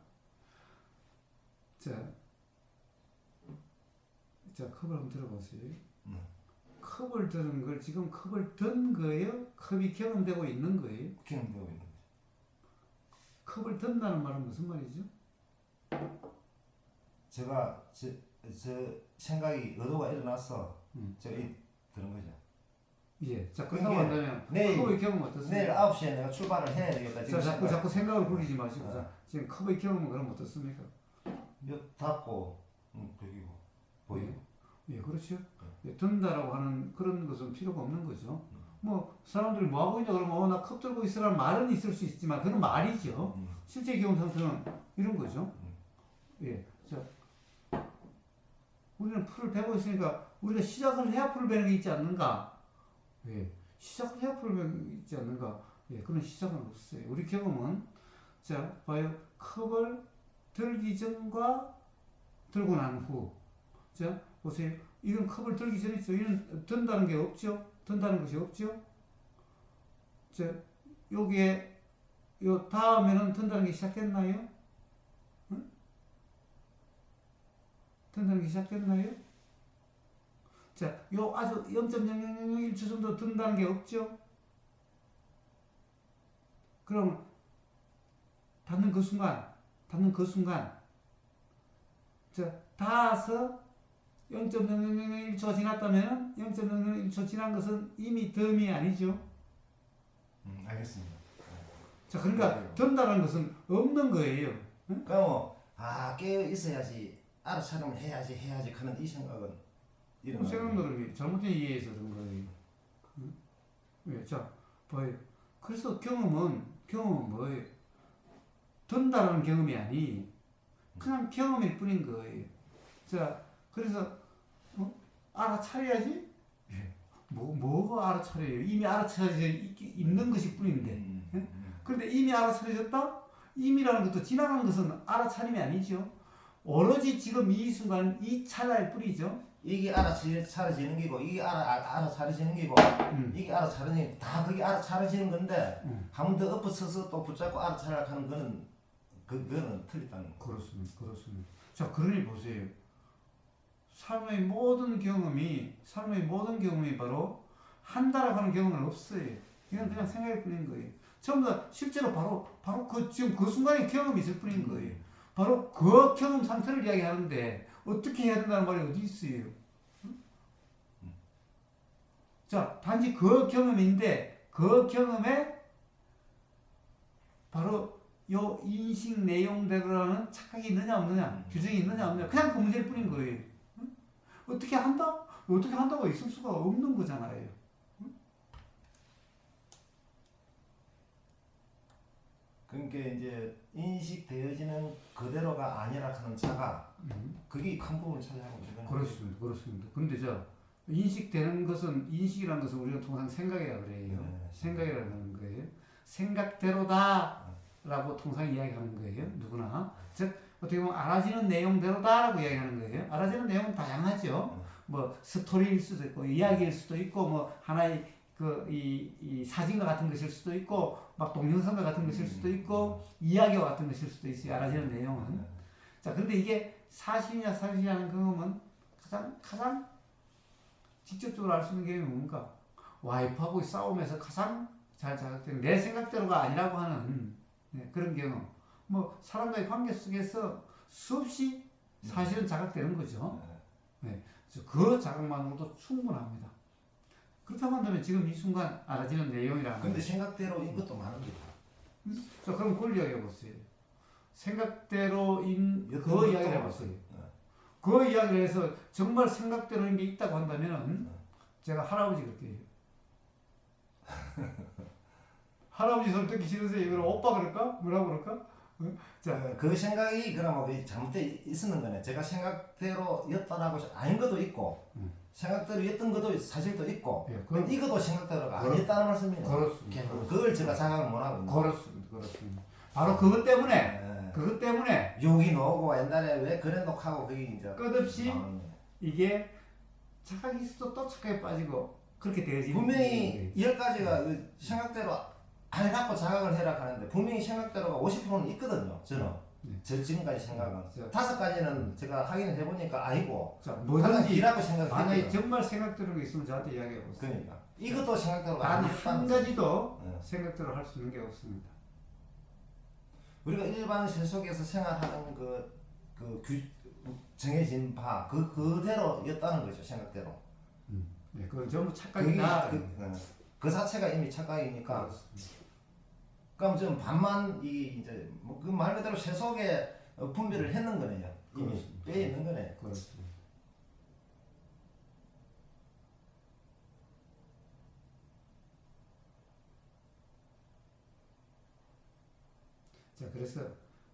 컵을 한번 들어보세요. 컵을 드는 걸 지금 컵을 든 거예요? 컵이 경험되고 있는 거예요? 경험되고 있는 거죠. 컵을 든다는 말은 무슨 말이죠? 제가 저 생각이 의도가 일어나서 제가 드는 거죠. 그렇다고 한다면 컵의 경험은 어떻습니까? 내일 9시에 내가 출발을 해야 되겠다. 지금 자꾸 생각을 부리지 마시고 지금 컵의 경험은 그럼 어떻습니까? 몇 닫고 여기고 보이고. 그렇죠. 든다라고 하는 그런 것은 필요가 없는 거죠. 뭐 사람들이 뭐 하고 있냐 그러면 나 컵 들고 있으라는 말은 있을 수 있지만 그건 말이죠. 실제 경험 상태는 이런 거죠. 우리는 풀을 베고 있으니까 우리가 시작을 해야 풀을 베는 게 있지 않는가? 시작을 해야 풀을 베는 게 있지 않는가? 그런 시작은 없어요. 우리 경험은 봐요. 컵을 들기 전과 들고 난 후. 보세요. 이건 컵을 들기 전이죠. 이는 든다는 게 없죠. 든다는 것이 없죠. 여기에 요 다음에는 든다는 게 시작됐나요? 응? 든다는 게 시작됐나요? 요 아주 0.0001초 정도 든다는 게 없죠. 그럼 닿는 그 순간 닿아서 0.0001초 지났다면 0.0001초 지난 것은 이미 덤이 아니죠. 알겠습니다. 그러니까 든다는 것은 없는 거예요. 응? 그럼 깨어 있어야지 알아차림을 해야지 하는 이 생각은 이런 생각들이 잘못된 이해해서 그런 거예요. 응? 봐요. 그래서 경험은 뭐예요? 든다는 경험이 아니 그냥 경험일 뿐인 거예요. 그래서 알아차려야지? 뭐가 알아차려요? 이미 알아차려져 있는 것일 뿐인데. 그런데 이미 알아차려졌다? 이미라는 것도 지나간 것은 알아차림이 아니죠. 오로지 지금 이 순간 이 찰나일 뿐이죠. 이게 알아차려지는 게고 이게 알아차려지는 게고 이게 알아차려지는 다 그게 알아차려지는 건데 한 번 더 엎어서서 또 붙잡고 알아차려고 하는 거는 그거는 틀렸다는 거. 그렇습니다. 그러니 보세요. 삶의 모든 경험이 바로 한다라고 하는 경험은 없어요. 이건 그냥 생각일 뿐인 거예요. 전부 다 실제로 바로 지금 그 순간에 경험이 있을 뿐인 거예요. 바로 그 경험 상태를 이야기하는데 어떻게 해야 된다는 말이 어디 있어요? 단지 그 경험인데 그 경험에 바로 요 인식 내용대로라는 착각이 있느냐 없느냐, 규정이 있느냐 없느냐, 그냥 그 문제일 뿐인 거예요. 어떻게 한다고 있을 수가 없는 거잖아요. 그러니까 이제 인식되어지는 그대로가 아니라 하는 자가 그게 큰 부분을 차지하고 있는 거예요. 그렇습니다. 근데 인식이라는 것은 우리가 통상 생각이라고 그래요. 생각이라는 거예요. 생각대로다 라고 통상 이야기하는 거예요. 누구나. 즉 어떻게 보면 알아지는 내용대로다라고 이야기하는 거예요. 알아지는 내용은 다양하죠. 뭐 스토리일 수도 있고 이야기일 수도 있고 뭐 하나의 이 사진과 같은 것일 수도 있고 막 동영상과 같은 것일 수도 있고 이야기와 같은 것일 수도 있어요. 알아지는 내용은. 자, 그런데 이게 사실이냐 사실이냐는 경험은 가장 직접적으로 알 수 있는 경험이 뭡니까? 와이프하고 싸움에서 가장 잘 자극되는 내 생각대로가 아니라고 하는 그런 경험. 뭐 사람과의 관계 속에서 수없이 사실은 자각되는 거죠. 네. 그 자각만으로도 충분합니다. 그렇다고 한다면 지금 이 순간 알아지는 내용이라는 근데 생각대로인 것도 많습니다. 자, 그럼 그걸 이야기해 보세요. 생각대로인 그 것도 이야기를 해보세요. 그 이야기를 해서 정말 생각대로인 게 있다고 한다면 제가 할아버지 그럴게요. 할아버지 소리 듣기 싫으세요? 이걸 오빠 그럴까? 뭐라고 그럴까? 자, 그 생각이 그러면 그 잘못돼 있었는 거네. 제가 생각대로였다라고 아닌 것도 있고 생각대로였던 것도 사실도 있고 예, 근데 이것도 생각대로가 아니었다는 말씀이에요. 그렇습니다. 그걸 제가 생각을 못 하고 있는 거예요. 그렇습니다. 바로 그것 때문에 욕이 나오고 옛날에 왜 그랬노 하고 그게 이제 끝없이 이게 착각이 있어도 또 착각에 빠지고 그렇게 되어지는 분명히 10가지가 생각대로 안 해갖고 자각을 해라 하는데 분명히 생각대로가 50%는 있거든요. 저는 저 지금까지 생각은 5가지는 제가 확인을 해보니까 아니고 뭐든지 기라고 생각했어요. 만약에 정말 생각대로가 있으면 저한테 이야기해 보세요. 그러니까 이것도 생각대로가 단 아니었다는 한 가지도 네. 생각대로 할 수 있는 게 없습니다. 우리가 일반 세속에서 생활하는 정해진 바 그대로였다는 거죠. 생각대로. 네, 그건 전부 착각이다. 그 자체가 이미 착각이니까. 그럼 좀 반만 이제 그 말 그대로 세속에 분별을 했는 거네요. 이미 빼 있는 거네. 그렇습니다. 자, 그래서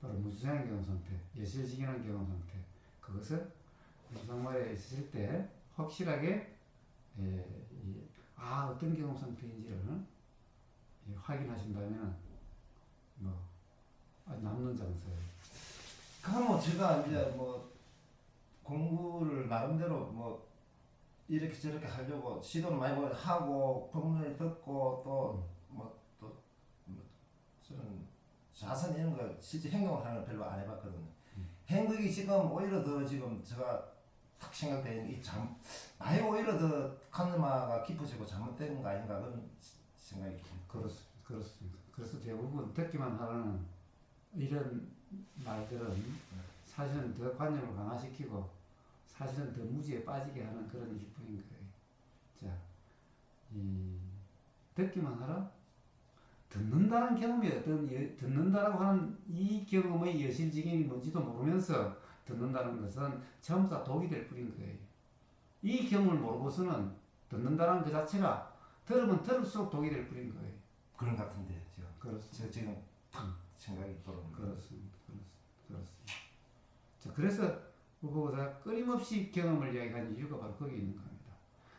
바로 무주상의 경험 상태, 예실직이라는 경험 상태, 그것을 무주상말에 있으실 때 확실하게 어떤 경험 상태인지를 확인하신다면 남는 장사예요. 그럼 제가 이제 뭐 공부를 나름대로 뭐 이렇게 저렇게 하려고 시도를 많이 하고 법문을 듣고 또 저는 자선 이런 거 실제 행동을 하는 걸 별로 안 해봤거든요. 행동이 지금 오히려 더 지금 제가 딱 생각되는 아예 오히려 더 카르마가 깊어지고 잘못된 거 아닌가 그런 생각이 듭니다. 그렇습니다. 그래서 대부분 듣기만 하라는 이런 말들은 사실은 더 관념을 강화시키고 사실은 더 무지에 빠지게 하는 그런 일뿐인 거예요. 자, 듣기만 하라? 듣는다는 경험이 듣는다라고 하는 이 경험의 여실직이 뭔지도 모르면서 듣는다는 것은 전부 다 독이 될 뿐인 거예요. 이 경험을 모르고서는 듣는다는 그 자체가 들으면 들을수록 독이 될 뿐인 거예요. 그런 것 같은데 지금. 그렇습니다. 제가 지금 탁 생각이 들어오는 거예요. 그렇습니다. 자, 그래서 그거보다 끊임없이 경험을 이야기하는 이유가 바로 거기 있는 겁니다.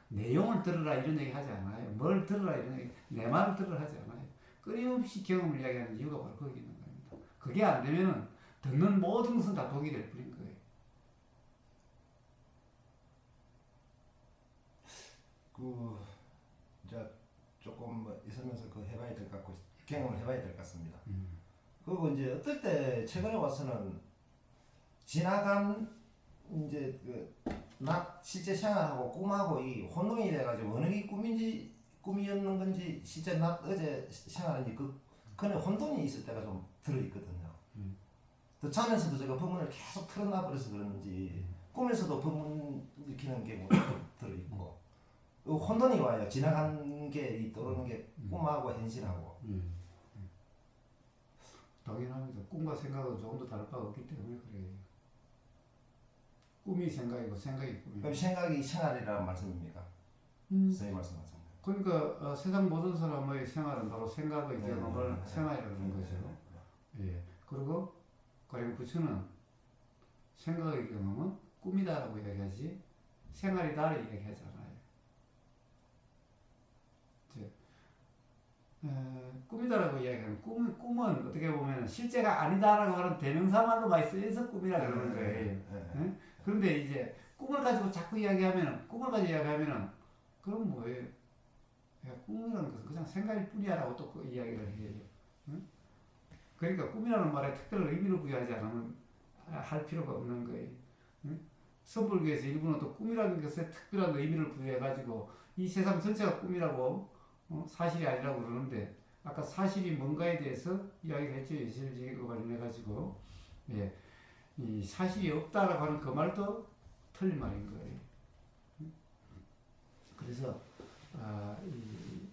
내용을 들으라 이런 얘기 하지 않아요. 뭘 들으라 이런 얘기, 내 말을 들으라 하지 않아요. 끊임없이 경험을 이야기하는 이유가 바로 거기 있는 겁니다. 그게 안 되면은 듣는 모든 것은 다 독이 될 뿐인 거예요. 이제 조금 뭐 있으면서 해봐야 될 것 같고 경험을 해봐야 될 것 같습니다. 그리고 이제 어떨 때 최근에 와서는 지나간 이제 낮 실제 생활하고 꿈하고 이 혼동이 돼가지고 어느 게 꿈이었는 건지 실제 낮 어제 생활인지 그네 혼동이 있을 때가 좀 들어있거든요. 또 잠에서도 제가 법문을 계속 틀어놔 버려서 그런지 꿈에서도 법문 읽히는 경우가 들어있고 혼돈이 와요. 지나간 게 떠오르는 게 꿈하고 현실하고. 당연합니다. 꿈과 생각은 조금도 다를 바가 없기 때문에 그래요. 꿈이 생각이고 생각이 꿈이고. 그럼 생각이 생활이라는 말씀입니까? 선생님 말씀하신 거. 그러니까 세상 모든 사람의 생활은 바로 생각의 경험을 생활이라고 하는 거죠. 예. 그리고 가령 부처는 생각의 경험은 꿈이다라고 이야기하지 생활이다라고 이야기하지 않아요. 꿈이다라고 이야기하면 꿈은 어떻게 보면 실제가 아니다라고 하는 대명사말로 많이 쓰여서 꿈이라 그러는 거예요. 예? 그런데 이제 꿈을 가지고 자꾸 이야기하면은 그럼 뭐예요? 야, 꿈이라는 것은 그냥 생각일 뿐이야라고 또 그 이야기를 해요. 응? 그러니까 꿈이라는 말에 특별한 의미를 부여하지 않으면 할 필요가 없는 거예요. 응? 선불교에서 일부는 또 꿈이라는 것에 특별한 의미를 부여해가지고 이 세상 전체가 꿈이라고 사실이 아니라고 그러는데 아까 사실이 뭔가에 대해서 이야기를 했죠. 예실직과 관련해가지고 예, 이 사실이 없다라고 하는 그 말도 틀린 말인 거예요. 응? 그래서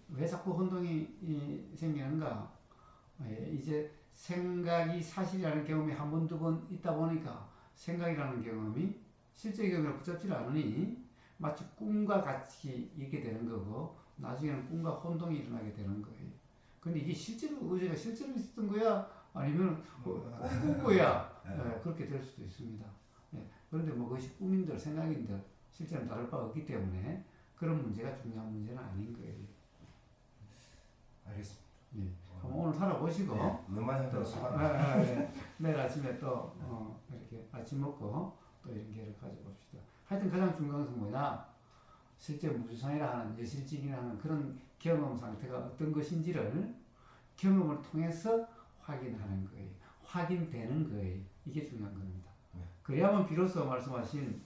왜 자꾸 혼동이 생기는가? 이제 생각이 사실이라는 경험이 한 번, 두 번 있다 보니까 생각이라는 경험이 실제 경험을 붙잡지 않으니 마치 꿈과 같이 있게 되는 거고 나중에는 꿈과 혼동이 일어나게 되는 거예요. 근데 이게 실제로 의제가 실제로 있었던 거야? 아니면 꿈꾼 거야? 그렇게 될 수도 있습니다. 그런데 뭐 그것이 꿈인들 생각인들 실제는 다를 바가 없기 때문에 그런 문제가 중요한 문제는 아닌 거예요. 알겠습니다. 예. 오늘 살아보시고 너만 내일 아침에 또 이렇게 아침 먹고 또 이런 기회를 가져봅시다. 하여튼 가장 중요한 것은 뭐냐? 실제 무주상이라 하는 여실직이라 하는 그런 경험 상태가 어떤 것인지를 경험을 통해서 확인하는 거예요. 확인되는 거예요. 이게 중요한 겁니다. 그래야만 비로소 말씀하신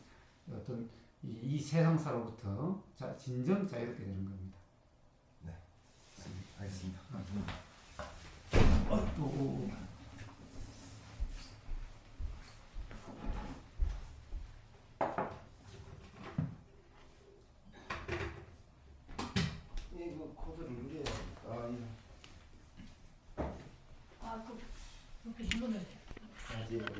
어떤 이 세상사로부터 진정 자유롭게 되는 겁니다. 네, 알겠습니다. 이거 코드를 누려야 그 이렇게 눌러면 돼. 되니까.